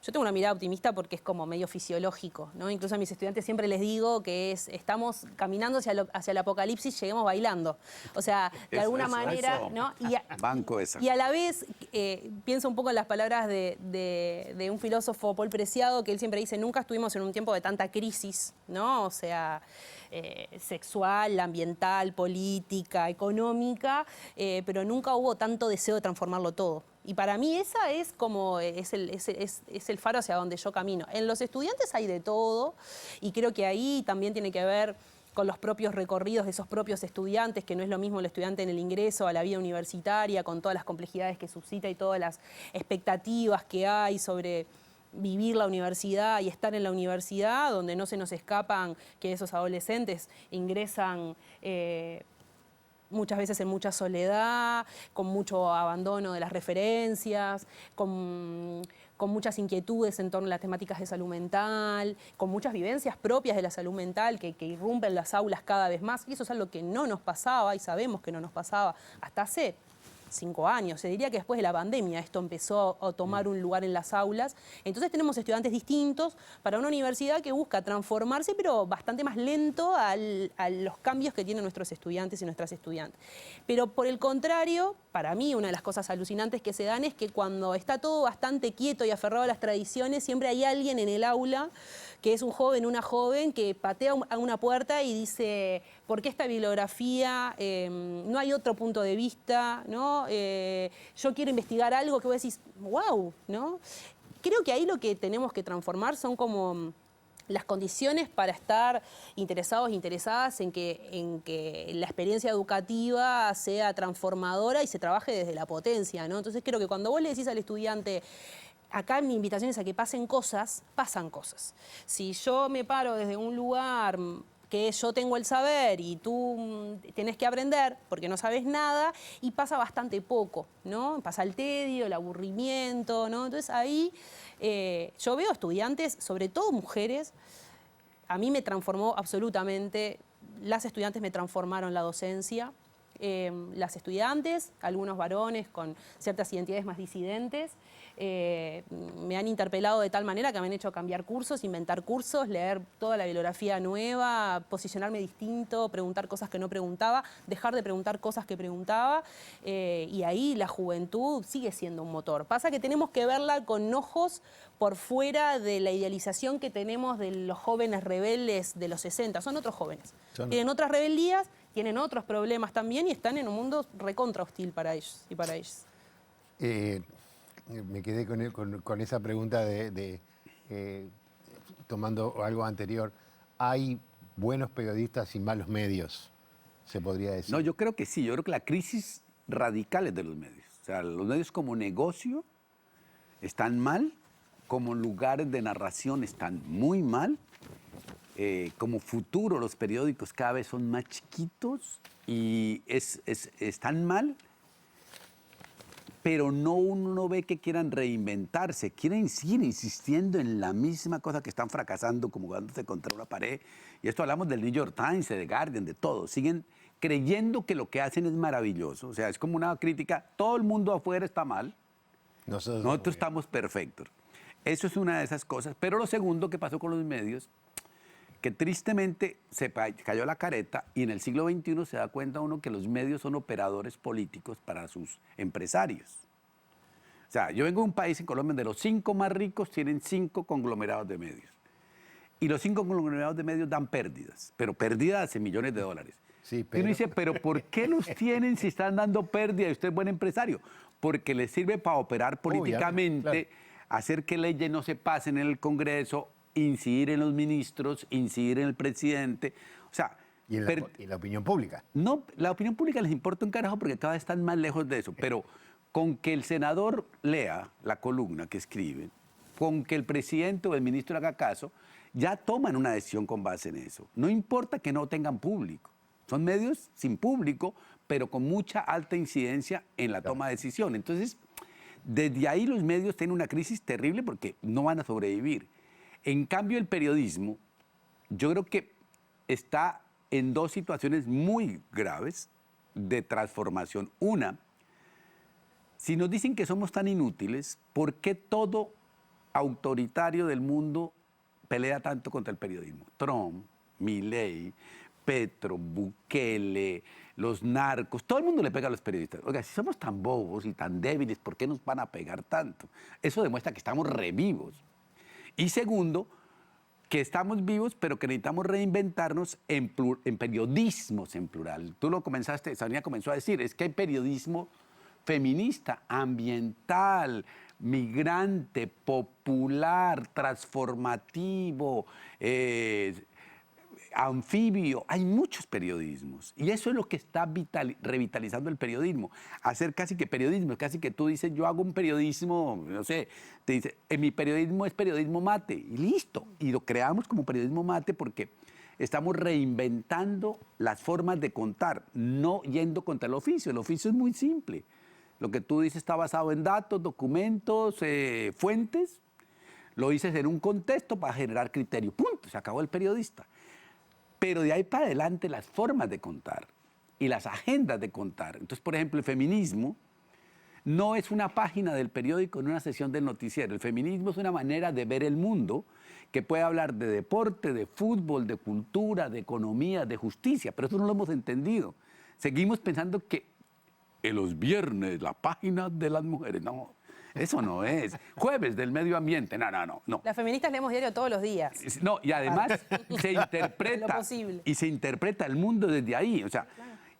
Yo tengo una mirada optimista porque es como medio fisiológico, ¿no? Incluso a mis estudiantes siempre les digo que estamos caminando hacia el apocalipsis, lleguemos bailando. O sea, de alguna manera, ¿no? Banco esa. Y a la vez, pienso un poco en las palabras de un filósofo, Paul Preciado, que él siempre dice, nunca estuvimos en un tiempo de tanta crisis, ¿no? O sea, sexual, ambiental, política, económica, pero nunca hubo tanto deseo de transformarlo todo. Y para mí esa es como es el faro hacia donde yo camino. En los estudiantes hay de todo y creo que ahí también tiene que ver con los propios recorridos de esos propios estudiantes, que no es lo mismo el estudiante en el ingreso a la vida universitaria, con todas las complejidades que suscita y todas las expectativas que hay sobre vivir la universidad y estar en la universidad, donde no se nos escapan que esos adolescentes ingresan muchas veces en mucha soledad, con mucho abandono de las referencias, con muchas inquietudes en torno a las temáticas de salud mental, con muchas vivencias propias de la salud mental que irrumpen las aulas cada vez más. Y eso es algo que no nos pasaba, y sabemos que no nos pasaba hasta hace 5 años. Se diría que después de la pandemia esto empezó a tomar un lugar en las aulas. Entonces tenemos estudiantes distintos para una universidad que busca transformarse, pero bastante más lento a los cambios que tienen nuestros estudiantes y nuestras estudiantes. Pero por el contrario, para mí una de las cosas alucinantes que se dan es que cuando está todo bastante quieto y aferrado a las tradiciones, siempre hay alguien en el aula que es un joven, una joven, que patea a una puerta y dice, ¿por qué esta bibliografía? No hay otro punto de vista, ¿no? Yo quiero investigar algo que vos decís, wow, ¿no? Creo que ahí lo que tenemos que transformar son como las condiciones para estar interesados e interesadas en que la experiencia educativa sea transformadora y se trabaje desde la potencia, ¿no? Entonces creo que cuando vos le decís al estudiante, acá mi invitación es a que pasen cosas, pasan cosas. Si yo me paro desde un lugar que yo tengo el saber y tú tenés que aprender porque no sabes nada, y pasa bastante poco, ¿no? Pasa el tedio, el aburrimiento, ¿no? Entonces ahí yo veo estudiantes, sobre todo mujeres, a mí me transformó absolutamente, las estudiantes me transformaron la docencia. las estudiantes, algunos varones con ciertas identidades más disidentes. Me han interpelado de tal manera que me han hecho cambiar cursos, inventar cursos, leer toda la bibliografía nueva, posicionarme distinto, preguntar cosas que no preguntaba, dejar de preguntar cosas que preguntaba, y ahí la juventud sigue siendo un motor. Pasa que tenemos que verla con ojos por fuera de la idealización que tenemos de los jóvenes rebeldes de los 60. Son otros jóvenes. Tienen otras rebeldías, tienen otros problemas también y están en un mundo recontra hostil para ellos y para ellas. Me quedé con esa pregunta tomando algo anterior. ¿Hay buenos periodistas y malos medios, se podría decir? No, yo creo que sí. Yo creo que la crisis radical es de los medios. O sea, los medios como negocio están mal, como lugares de narración están muy mal. Como futuro, los periódicos cada vez son más chiquitos y están mal. Pero uno no ve que quieran reinventarse, quieren seguir insistiendo en la misma cosa que están fracasando, como dándose contra una pared. Y esto hablamos del New York Times, de The Guardian, de todo. Siguen creyendo que lo que hacen es maravilloso. O sea, es como una crítica, todo el mundo afuera está mal, nosotros estamos perfectos. Eso es una de esas cosas. Pero lo segundo que pasó con los medios, que tristemente se cayó la careta y en el siglo XXI se da cuenta uno que los medios son operadores políticos para sus empresarios. O sea, yo vengo de un país en Colombia donde los 5 más ricos tienen 5 conglomerados de medios. Y los 5 conglomerados de medios dan pérdidas, pero pérdidas en millones de dólares. Sí, y uno dice, pero ¿por qué los tienen si están dando pérdidas y usted es buen empresario? Porque les sirve para operar políticamente, hacer que leyes no se pasen en el Congreso, incidir en los ministros, incidir en el presidente. O sea, ¿Y en la opinión pública? No, la opinión pública les importa un carajo porque cada vez están más lejos de eso. Pero con que el senador lea la columna que escriben, con que el presidente o el ministro haga caso, ya toman una decisión con base en eso. No importa que no tengan público. Son medios sin público, pero con mucha alta incidencia en la toma de decisión. Entonces, desde ahí los medios tienen una crisis terrible porque no van a sobrevivir. En cambio, el periodismo, yo creo que está en 2 situaciones muy graves de transformación. Una, si nos dicen que somos tan inútiles, ¿por qué todo autoritario del mundo pelea tanto contra el periodismo? Trump, Milei, Petro, Bukele, los narcos, todo el mundo le pega a los periodistas. Oiga, si somos tan bobos y tan débiles, ¿por qué nos van a pegar tanto? Eso demuestra que estamos revivos. Y segundo, que estamos vivos, pero que necesitamos reinventarnos en periodismos en plural. Tú lo comenzaste, Sabrina comenzó a decir, es que hay periodismo feminista, ambiental, migrante, popular, transformativo, anfibio. Hay muchos periodismos y eso es lo que está revitalizando el periodismo. Hacer casi que periodismo, casi que tú dices, yo hago un periodismo, no sé, te dice, mi periodismo es periodismo mate y listo. Y lo creamos como periodismo mate porque estamos reinventando las formas de contar, no yendo contra el oficio. El oficio es muy simple. Lo que tú dices está basado en datos, documentos, fuentes. Lo dices en un contexto para generar criterio. Punto, se acabó el periodista. Pero de ahí para adelante las formas de contar y las agendas de contar. Entonces, por ejemplo, el feminismo no es una página del periódico en una sesión del noticiero. El feminismo es una manera de ver el mundo que puede hablar de deporte, de fútbol, de cultura, de economía, de justicia. Pero eso no lo hemos entendido. Seguimos pensando que en los viernes la página de las mujeres. No, eso no es. Jueves del medio ambiente. No. Las feministas leemos diario todos los días. No, y además se interpreta. Lo posible. Y se interpreta el mundo desde ahí. O sea,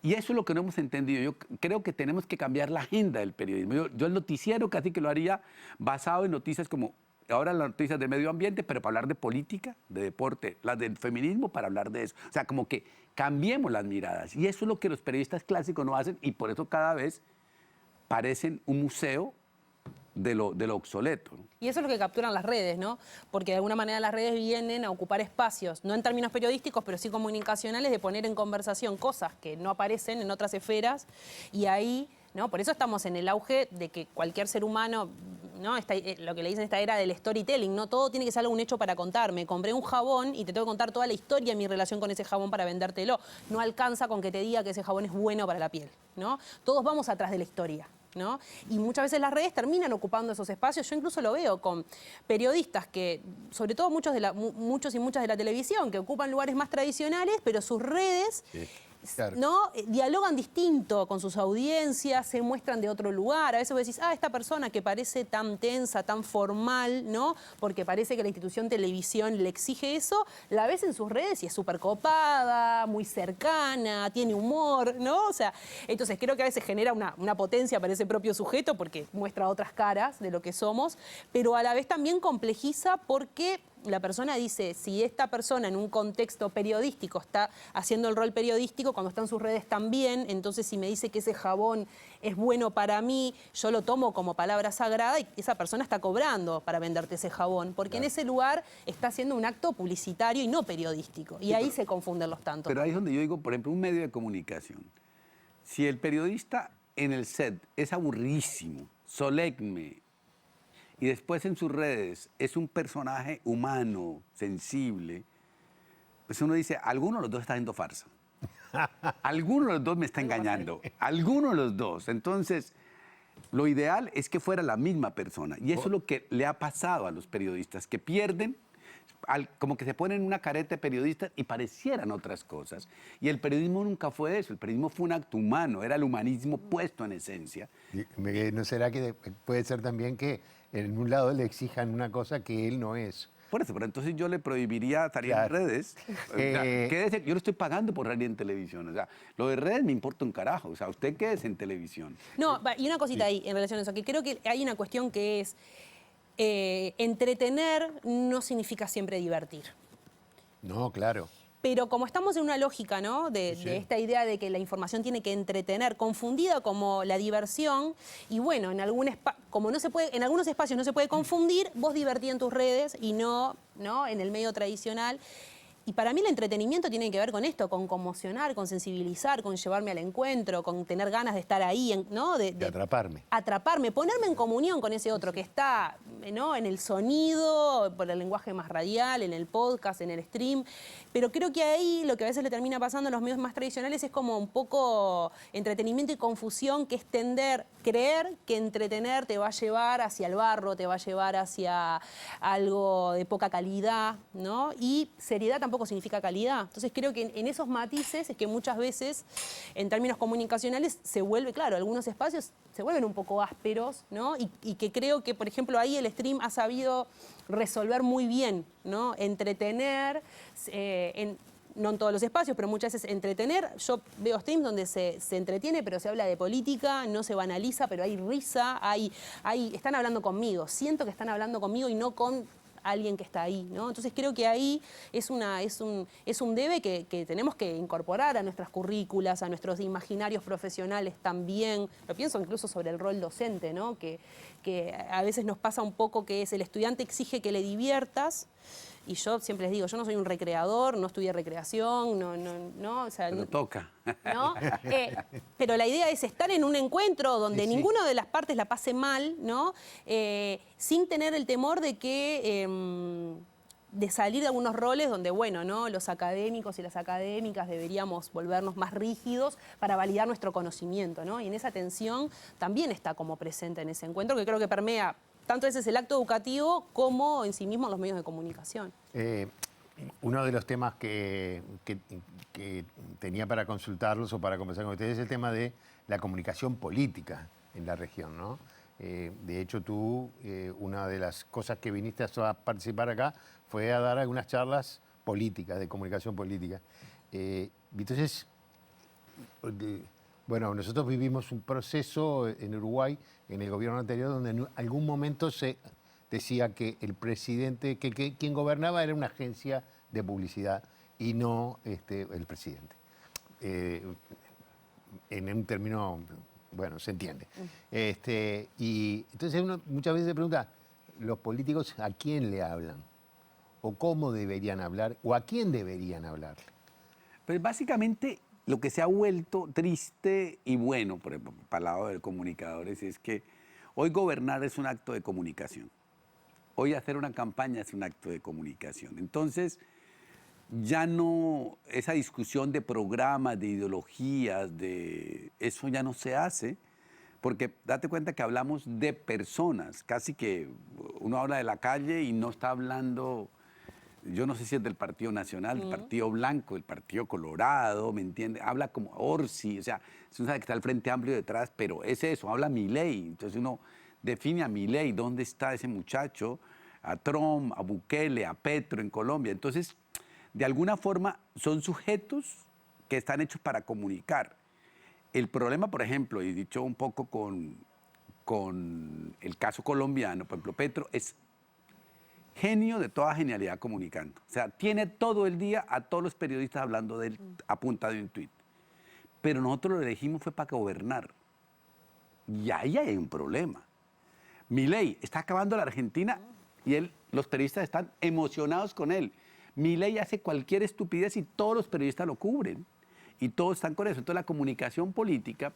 y eso es lo que no hemos entendido. Yo creo que tenemos que cambiar la agenda del periodismo. Yo el noticiero casi que lo haría basado en noticias como ahora las noticias del medio ambiente, pero para hablar de política, de deporte, las del feminismo para hablar de eso. O sea, como que cambiemos las miradas. Y eso es lo que los periodistas clásicos no hacen y por eso cada vez parecen un museo de lo obsoleto. Y eso es lo que capturan las redes, ¿no? Porque de alguna manera las redes vienen a ocupar espacios, no en términos periodísticos, pero sí comunicacionales, de poner en conversación cosas que no aparecen en otras esferas y ahí, ¿no? Por eso estamos en el auge de que cualquier ser humano ¿no? Lo que le dicen esta era del storytelling, ¿no? Todo tiene que ser algún hecho para contarme. Compré un jabón y te tengo que contar toda la historia de mi relación con ese jabón para vendértelo. No alcanza con que te diga que ese jabón es bueno para la piel, ¿no? Todos vamos atrás de la historia, ¿no? Y muchas veces las redes terminan ocupando esos espacios. Yo incluso lo veo con periodistas que, sobre todo muchos y muchas de la televisión, que ocupan lugares más tradicionales, pero sus redes... Sí. Claro. ¿No? Dialogan distinto con sus audiencias, se muestran de otro lugar. A veces vos decís, esta persona que parece tan tensa, tan formal, ¿no? Porque parece que la institución televisión le exige eso, la ves en sus redes y es súper copada, muy cercana, tiene humor, ¿no? O sea, entonces creo que a veces genera una potencia para ese propio sujeto porque muestra otras caras de lo que somos, pero a la vez también complejiza porque la persona dice, si esta persona en un contexto periodístico está haciendo el rol periodístico, cuando está en sus redes también, entonces si me dice que ese jabón es bueno para mí, yo lo tomo como palabra sagrada y esa persona está cobrando para venderte ese jabón, porque claro, en ese lugar está haciendo un acto publicitario y no periodístico. Y sí, ahí se confunden los tantos. Pero ahí es donde yo digo, por ejemplo, un medio de comunicación. Si el periodista en el set es aburridísimo, solemne, y después en sus redes es un personaje humano, sensible, pues uno dice, alguno de los dos está haciendo farsa. Alguno de los dos me está engañando. Alguno de los dos. Entonces, lo ideal es que fuera la misma persona. Y eso es lo que le ha pasado a los periodistas, que pierden, como que se ponen una careta de periodistas y parecieran otras cosas. Y el periodismo nunca fue eso. El periodismo fue un acto humano, era el humanismo puesto en esencia. ¿No será que puede ser también que en un lado le exijan una cosa que él no es? Por eso, pero entonces yo le prohibiría salir Claro. en redes. Quédese, yo no estoy pagando por salir en televisión. O sea, lo de redes me importa un carajo. O sea, usted quédese en televisión. No, y una cosita ahí en relación a eso, que creo que hay una cuestión que es entretener no significa siempre divertir. No, claro. Pero como estamos en una lógica, ¿no? de esta idea de que la información tiene que entretener, confundida como la diversión, y bueno, como no se puede, en algunos espacios no se puede confundir, vos divertí en tus redes y no en el medio tradicional. Y para mí el entretenimiento tiene que ver con esto, con conmocionar, con sensibilizar, con llevarme al encuentro, con tener ganas de estar ahí, ¿no? De atraparme. Atraparme, ponerme en comunión con ese otro que está, ¿no? En el sonido, por el lenguaje más radial, en el podcast, en el stream. Pero creo que ahí lo que a veces le termina pasando a los medios más tradicionales es como un poco entretenimiento y confusión, que es creer que entretener te va a llevar hacia el barro, te va a llevar hacia algo de poca calidad, ¿no? Y seriedad tampoco significa calidad. Entonces creo que en esos matices es que muchas veces, en términos comunicacionales, se vuelve, claro, algunos espacios se vuelven un poco ásperos, ¿no? Y que creo que, por ejemplo, ahí el stream ha sabido resolver muy bien, ¿no? Entretener, no en todos los espacios, pero muchas veces entretener. Yo veo streams donde se entretiene, pero se habla de política, no se banaliza, pero hay risa, están hablando conmigo. Siento que están hablando conmigo y no con alguien que está ahí, ¿no? Entonces creo que ahí es un debe que tenemos que incorporar a nuestras currículas, a nuestros imaginarios profesionales también. Lo pienso incluso sobre el rol docente, ¿no? Que a veces nos pasa un poco que es el estudiante exige que le diviertas. Y yo siempre les digo, yo no soy un recreador, no estudié recreación, o sea, pero toca. ¿no? Pero la idea es estar en un encuentro donde ninguna de las partes la pase mal, ¿no? Sin tener el temor de que de salir de algunos roles donde, bueno, ¿no? Los académicos y las académicas deberíamos volvernos más rígidos para validar nuestro conocimiento, ¿no? Y en esa tensión también está como presente en ese encuentro, que creo que permea tanto ese es el acto educativo como en sí mismo los medios de comunicación. Uno de los temas que tenía para consultarlos o para conversar con ustedes es el tema de la comunicación política en la región, ¿no? De hecho, tú, una de las cosas que viniste a participar acá fue a dar algunas charlas políticas, de comunicación política. Entonces, bueno, nosotros vivimos un proceso en Uruguay, en el gobierno anterior, donde en algún momento se decía que el presidente, que quien gobernaba era una agencia de publicidad y no el presidente. En un término, bueno, se entiende. Y entonces uno muchas veces se pregunta, ¿los políticos a quién le hablan? ¿O cómo deberían hablar? ¿O a quién deberían hablarle? Pues básicamente lo que se ha vuelto triste y bueno, para el lado de los comunicadores, es que Hoy gobernar es un acto de comunicación. Hoy hacer una campaña es un acto de comunicación. Entonces, ya no, esa discusión de programas, de ideologías, eso ya no se hace, porque date cuenta que hablamos de personas, casi que uno habla de la calle y no está hablando, yo no sé si es del Partido Nacional, del Partido Blanco, del Partido Colorado, ¿me entiende? Habla como Orsi, o sea, uno sabe que está el Frente Amplio detrás, pero es eso, habla Milei, entonces uno define a Milei, ¿dónde está ese muchacho? A Trump, a Bukele, a Petro en Colombia, entonces de alguna forma son sujetos que están hechos para comunicar. El problema, por ejemplo, y dicho un poco con el caso colombiano, por ejemplo, Petro es genio de toda genialidad comunicando. O sea, tiene todo el día a todos los periodistas hablando de él a punta de un tuit. Pero nosotros lo elegimos fue para gobernar. Y ahí hay un problema. Milei está acabando la Argentina y los periodistas están emocionados con él. Milei hace cualquier estupidez y todos los periodistas lo cubren. Y todos están con eso. Entonces la comunicación política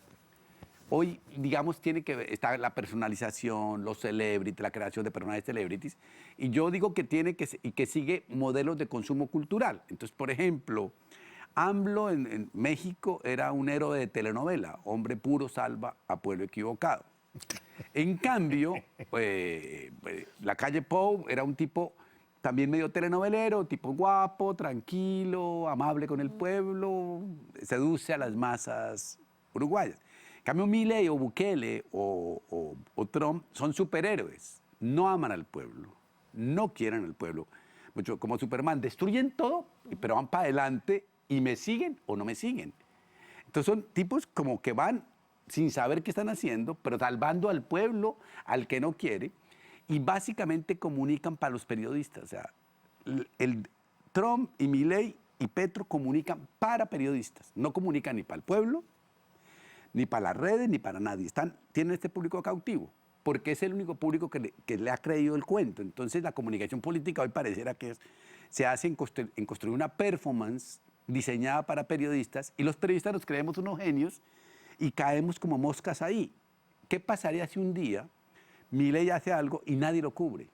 hoy, digamos, tiene que estar la personalización, los celebrities, la creación de personajes celebrities. Y yo digo que tiene que sigue modelos de consumo cultural. Entonces, por ejemplo, AMLO en México era un héroe de telenovela. Hombre puro salva a pueblo equivocado. En cambio, la calle Pou era un tipo también medio telenovelero, tipo guapo, tranquilo, amable con el pueblo, seduce a las masas uruguayas. En cambio, Milei o Bukele o Trump son superhéroes, no aman al pueblo, no quieren al pueblo. Mucho como Superman, destruyen todo, pero van para adelante y me siguen o no me siguen. Entonces son tipos como que van sin saber qué están haciendo, pero salvando al pueblo, al que no quiere, y básicamente comunican para los periodistas. O sea, Trump y Milei y Petro comunican para periodistas, no comunican ni para el pueblo, ni para las redes, ni para nadie. Tienen este público cautivo, porque es el único público que le ha creído el cuento. Entonces la comunicación política hoy pareciera que se hace en construir una performance diseñada para periodistas, y los periodistas nos creemos unos genios y caemos como moscas ahí. ¿Qué pasaría si un día Milei hace algo y nadie lo cubre?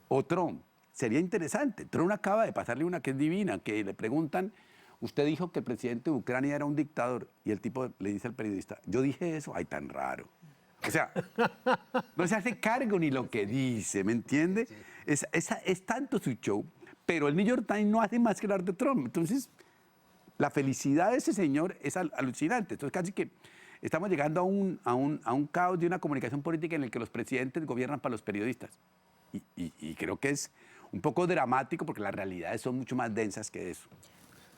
O Trump. Sería interesante. Trump acaba de pasarle una que es divina, que le preguntan, usted dijo que el presidente de Ucrania era un dictador, y el tipo le dice al periodista, yo dije eso, ay, tan raro. O sea, no se hace cargo ni lo que dice, ¿me entiende? Es tanto su show, pero el New York Times no hace más que hablar de Trump. Entonces, la felicidad de ese señor es alucinante. Entonces, casi que estamos llegando a un caos de una comunicación política en el que los presidentes gobiernan para los periodistas. Y creo que es un poco dramático porque las realidades son mucho más densas que eso.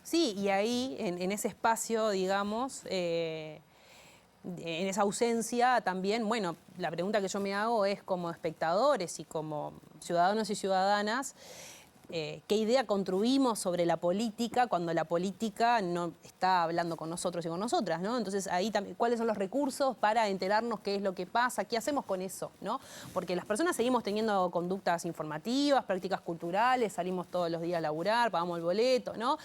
Sí, y ahí, en ese espacio, digamos, en esa ausencia también, bueno, la pregunta que yo me hago es como espectadores y como ciudadanos y ciudadanas, ¿qué idea construimos sobre la política cuando la política no está hablando con nosotros y con nosotras, ¿no? Entonces ahí también, ¿cuáles son los recursos para enterarnos qué es lo que pasa? ¿Qué hacemos con eso, ¿no? Porque las personas seguimos teniendo conductas informativas, prácticas culturales, salimos todos los días a laburar, pagamos el boleto, ¿no?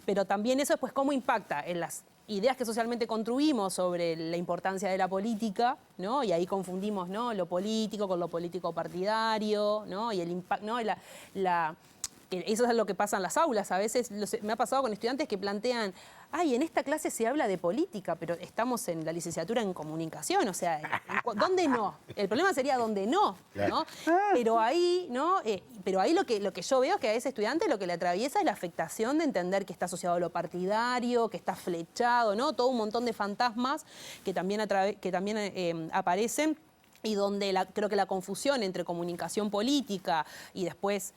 Pero también eso, pues, ¿cómo impacta en las ideas que socialmente construimos sobre la importancia de la política, ¿no? Y ahí confundimos, ¿no?, lo político con lo político partidario, ¿no? Y el impacto, ¿no? Eso es lo que pasa en las aulas. A veces me ha pasado con estudiantes que plantean, ay, en esta clase se habla de política, pero estamos en la licenciatura en comunicación, o sea, ¿dónde no? El problema sería dónde no, ¿no? Pero ahí, ¿no? Pero ahí lo que yo veo es que a ese estudiante lo que le atraviesa es la afectación de entender que está asociado a lo partidario, que está flechado, ¿no? Todo un montón de fantasmas que también aparecen, y donde creo que la confusión entre comunicación política y después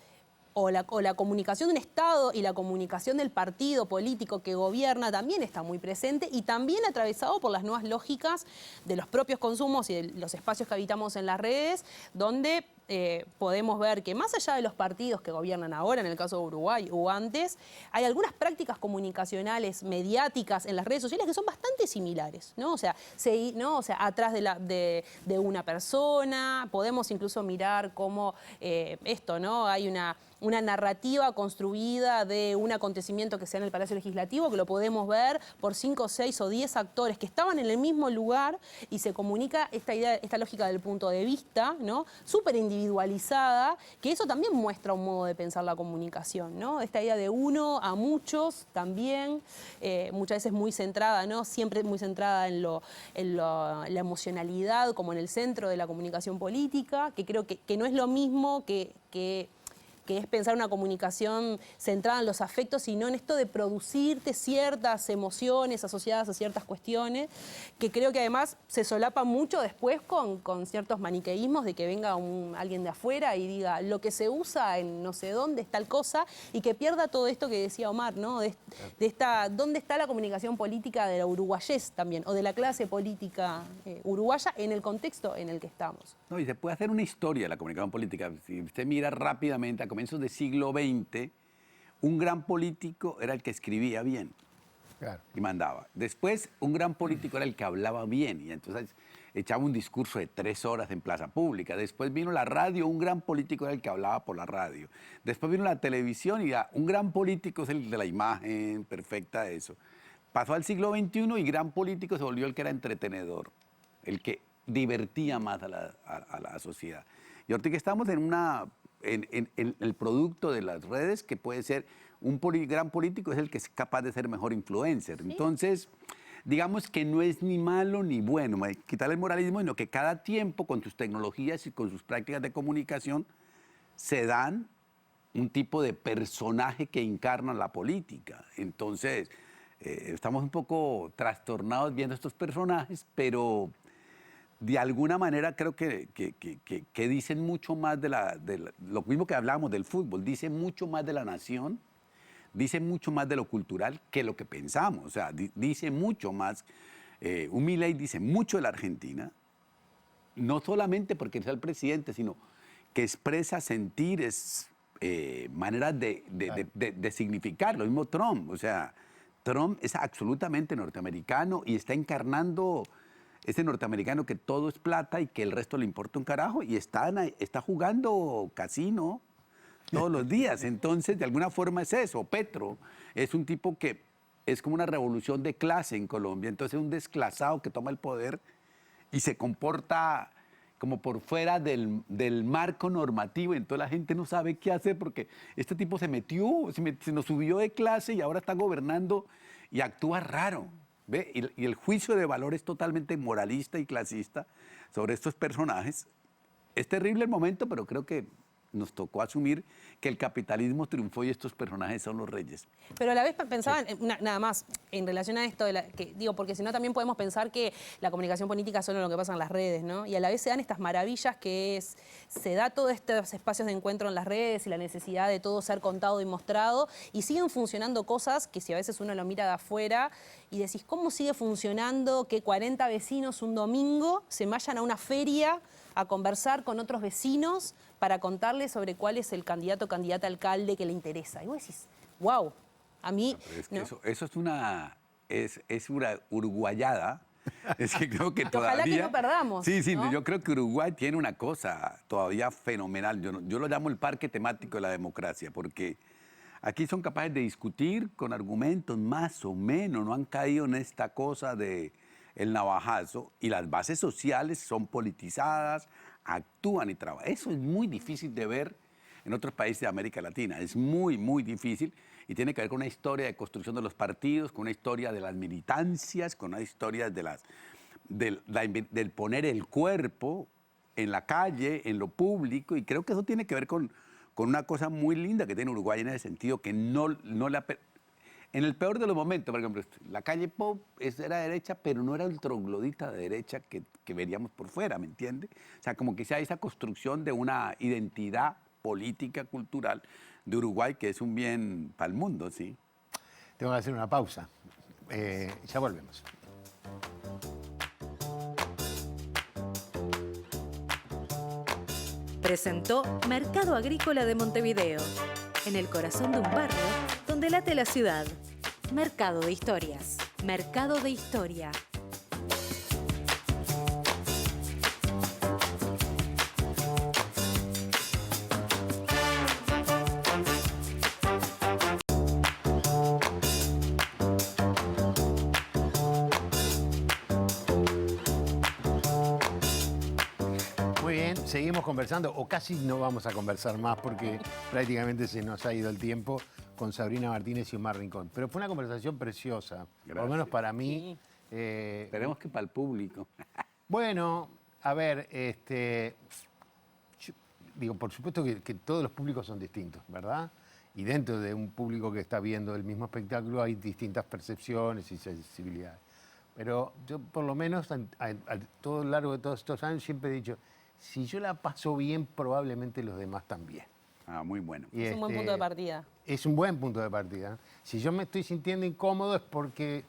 o la comunicación de un Estado y la comunicación del partido político que gobierna también está muy presente, y también atravesado por las nuevas lógicas de los propios consumos y de los espacios que habitamos en las redes, donde podemos ver que más allá de los partidos que gobiernan ahora, en el caso de Uruguay o antes, hay algunas prácticas comunicacionales, mediáticas en las redes sociales que son bastante similares, ¿no? O sea, atrás de una persona, podemos incluso mirar cómo esto, ¿no? Hay una narrativa construida de un acontecimiento que sea en el Palacio Legislativo, que lo podemos ver por 5, 6 o 10 actores que estaban en el mismo lugar y se comunica esta idea, esta lógica del punto de vista, ¿no? Súper individualizada, que eso también muestra un modo de pensar la comunicación, ¿no? Esta idea de uno a muchos también, muchas veces muy centrada, ¿no? Siempre muy centrada en la emocionalidad como en el centro de la comunicación política, que creo que no es lo mismo que es pensar una comunicación centrada en los afectos, sino en esto de producirte ciertas emociones asociadas a ciertas cuestiones, que creo que además se solapa mucho después con ciertos maniqueísmos de que venga alguien de afuera y diga lo que se usa en no sé dónde es tal cosa, y que pierda todo esto que decía Omar, ¿no? De dónde está la comunicación política de la uruguayés también, o de la clase política uruguaya en el contexto en el que estamos. No, y se puede hacer una historia de la comunicación política. Si usted mira rápidamente, a comienzos del siglo XX, un gran político era el que escribía bien, claro, y mandaba. Después, un gran político era el que hablaba bien, y entonces echaba un discurso de 3 horas en plaza pública. Después vino la radio, un gran político era el que hablaba por la radio. Después vino la televisión y un gran político es el de la imagen perfecta, eso. Pasó al siglo XXI y gran político se volvió el que era entretenedor, el que divertía más a la sociedad. Y ahorita que estamos en el producto de las redes, que puede ser un gran político, es el que es capaz de ser mejor influencer. ¿Sí? Entonces, digamos que no es ni malo ni bueno, quitarle el moralismo, sino que cada tiempo con sus tecnologías y con sus prácticas de comunicación se dan un tipo de personaje que encarna la política. Entonces, estamos un poco trastornados viendo estos personajes, pero de alguna manera creo que dicen mucho más de lo mismo que hablábamos del fútbol, dicen mucho más de la nación, dicen mucho más de lo cultural que lo que pensamos. O sea, dice mucho más, un Milei dice mucho de la Argentina, no solamente porque sea el presidente, sino que expresa sentires, maneras de significar, lo mismo Trump. O sea, Trump es absolutamente norteamericano y está encarnando ese norteamericano que todo es plata y que el resto le importa un carajo, y está jugando casino todos los días. Entonces, de alguna forma es eso. Petro es un tipo que es como una revolución de clase en Colombia. Entonces, es un desclasado que toma el poder y se comporta como por fuera del marco normativo. Entonces, la gente no sabe qué hacer porque este tipo se nos subió de clase y ahora está gobernando y actúa raro. ¿Ve? Y el juicio de valor es totalmente moralista y clasista sobre estos personajes. Es terrible el momento, pero creo que nos tocó asumir que el capitalismo triunfó y estos personajes son los reyes. Pero a la vez pensaban, nada más, en relación a esto, porque si no también podemos pensar que la comunicación política es solo lo que pasa en las redes, ¿no? Y a la vez se dan estas maravillas se da todos estos espacios de encuentro en las redes y la necesidad de todo ser contado y mostrado, y siguen funcionando cosas que si a veces uno lo mira de afuera y decís, ¿cómo sigue funcionando que 40 vecinos un domingo se vayan a una feria a conversar con otros vecinos para contarles sobre cuál es el candidato o candidata a alcalde que le interesa? Y vos decís, wow, a mí... No, es que eso es una uruguayada. Es que creo que todavía... Ojalá que no perdamos. Sí, ¿no? Yo creo que Uruguay tiene una cosa todavía fenomenal. Yo lo llamo el parque temático de la democracia, porque aquí son capaces de discutir con argumentos más o menos, no han caído en esta cosa de el navajazo, y las bases sociales son politizadas, actúan y trabajan. Eso es muy difícil de ver en otros países de América Latina. Es muy, muy difícil, y tiene que ver con una historia de construcción de los partidos, con una historia de las militancias, con una historia del poner el cuerpo en la calle, en lo público, y creo que eso tiene que ver con una cosa muy linda que tiene Uruguay en ese sentido, que en el peor de los momentos, por ejemplo, la calle Pop era derecha, pero no era el troglodita de derecha que veríamos por fuera, ¿me entiende? O sea, como que sea esa construcción de una identidad política, cultural de Uruguay, que es un bien para el mundo, ¿sí? Tengo que hacer una pausa. Ya volvemos. presentó Mercado Agrícola de Montevideo, en el corazón de un barrio donde late la ciudad. Mercado de Historias. Mercado de Historia. Muy bien, seguimos conversando, o casi no vamos a conversar más porque prácticamente se nos ha ido el tiempo con Sabrina Martínez y Omar Rincón. Pero fue una conversación preciosa, por lo menos para mí. Esperemos que para el público. Bueno, a ver, digo, por supuesto que todos los públicos son distintos, ¿verdad? Y dentro de un público que está viendo el mismo espectáculo hay distintas percepciones y sensibilidades. Pero yo, por lo menos, a todo lo largo de todos estos años, siempre he dicho, si yo la paso bien, probablemente los demás también. Ah, muy bueno. Y Es un buen punto de partida. Es un buen punto de partida. Si yo me estoy sintiendo incómodo es porque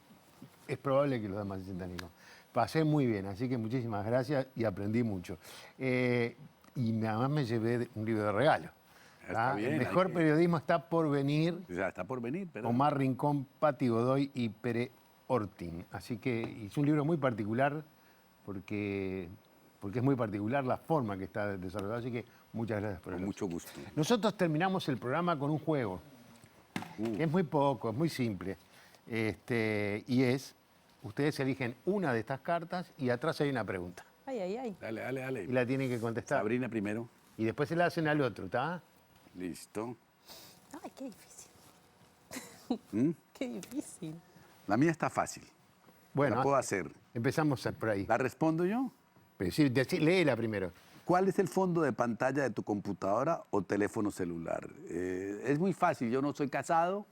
es probable que los demás se sientan incómodos. Pasé muy bien, así que muchísimas gracias y aprendí mucho. Y además me llevé un libro de regalo. Está bien, El mejor periodismo está por venir. O sea, está por venir, pero... Omar Rincón, Pati Godoy y Pere Ortin. Así que es un libro muy particular porque es muy particular la forma que está desarrollado. Así que muchas gracias por Con el mucho gusto. Nosotros terminamos el programa con un juego, que es muy poco, es muy simple. Y es, ustedes eligen una de estas cartas y atrás hay una pregunta. Ay, ay, ay. Dale, dale, dale. Y la tienen que contestar. Sabrina primero. Y después se la hacen al otro, ¿está? Listo. Ay, qué difícil. ¿Mm? Qué difícil. La mía está fácil. Bueno, La puedo hacer. empezamos por ahí. ¿La respondo yo? Pero sí, léela primero. ¿Cuál es el fondo de pantalla de tu computadora o teléfono celular? Es muy fácil, yo no soy casado,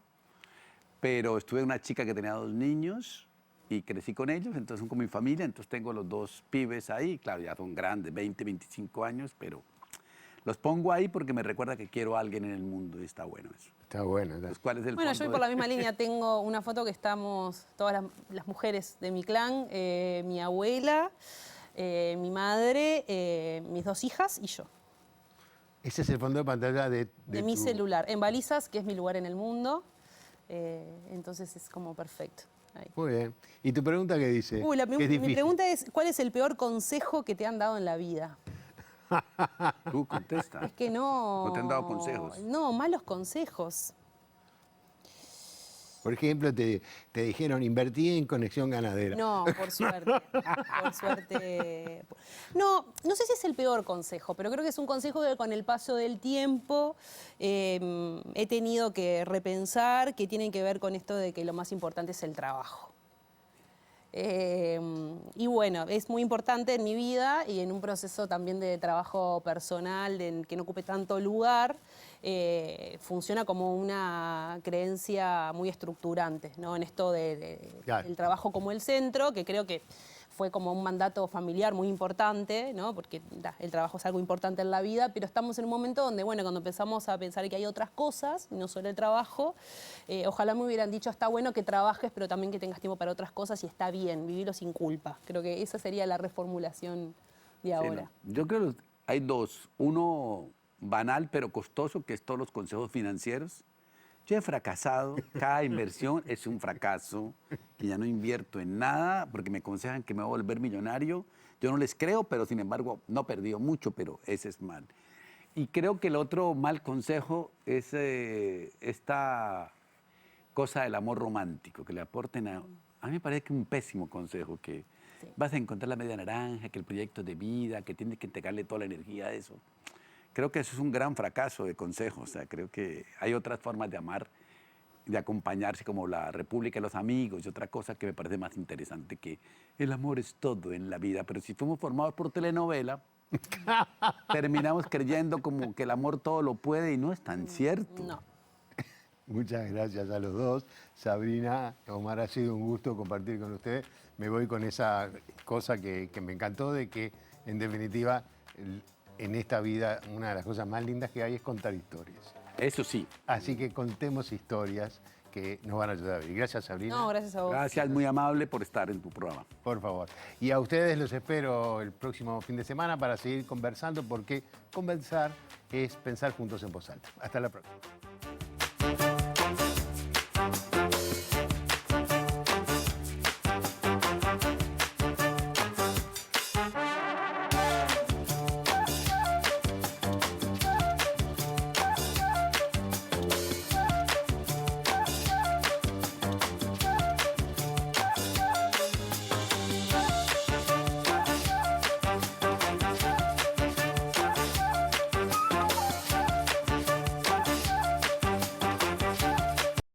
pero estuve con una chica que tenía 2 niños y crecí con ellos, entonces son como mi familia, entonces tengo los 2 pibes ahí, claro, ya son grandes, 20, 25 años, pero los pongo ahí porque me recuerda que quiero a alguien en el mundo y está bueno eso. Está bueno. Entonces, ¿cuál es el Bueno, fondo yo de- por la misma línea tengo una foto que estamos todas las mujeres de mi clan, mi abuela, mi madre, mis 2 hijas y yo. Ese es el fondo de pantalla de Mi tu- celular, en Balizas, que es mi lugar en el mundo. Entonces es como perfecto. Ahí. Muy bien. ¿Y tu pregunta qué dice? Uy, Que es mi difícil. pregunta es, ¿cuál es el peor consejo que te han dado en la vida? Tú contesta. Es que no... ¿No te han dado consejos? No, malos consejos. Por ejemplo, te dijeron, invertí en conexión ganadera. No, por suerte. Por suerte. No, no sé si es el peor consejo, pero creo que es un consejo que con el paso del tiempo he tenido que repensar, que tiene que ver con esto de que lo más importante es el trabajo. Y bueno, es muy importante en mi vida y en un proceso también de trabajo personal, que no ocupe tanto lugar, funciona como una creencia muy estructurante, ¿no? En esto Claro. del trabajo como el centro, que creo que fue como un mandato familiar muy importante, ¿no? Porque el trabajo es algo importante en la vida, pero estamos en un momento donde, bueno, cuando empezamos a pensar que hay otras cosas, no solo el trabajo, ojalá me hubieran dicho, está bueno que trabajes, pero también que tengas tiempo para otras cosas y está bien, vivirlo sin culpa. Creo que esa sería la reformulación de Sí, ahora. no. Yo creo que hay 2. Uno banal pero costoso, que es todos los consejos financieros. Yo he fracasado, cada inversión es un fracaso, que ya no invierto en nada porque me aconsejan que me voy a volver millonario. Yo no les creo, pero sin embargo no he perdido mucho, pero ese es mal. Y creo que el otro mal consejo es esta cosa del amor romántico, que le aporten a mí me parece que es un pésimo consejo, que vas a encontrar la media naranja, que el proyecto de vida, que tienes que entregarle toda la energía a eso. Creo que eso es un gran fracaso de consejo. O sea, creo que hay otras formas de amar, de acompañarse, como la República de los Amigos y otra cosa que me parece más interesante, que el amor es todo en la vida. Pero si fuimos formados por telenovela, terminamos creyendo como que el amor todo lo puede y no es tan cierto. No. Muchas gracias a los dos. Sabrina, Omar, ha sido un gusto compartir con ustedes. Me voy con esa cosa que me encantó, de que, en definitiva, en esta vida, una de las cosas más lindas que hay es contar historias. Eso sí. Así que contemos historias, que nos van a ayudar a vivir. Gracias, Sabrina. No, gracias a vos. Gracias, muy amable por estar en tu programa. Por favor. Y a ustedes los espero el próximo fin de semana para seguir conversando, porque conversar es pensar juntos en voz alta. Hasta la próxima.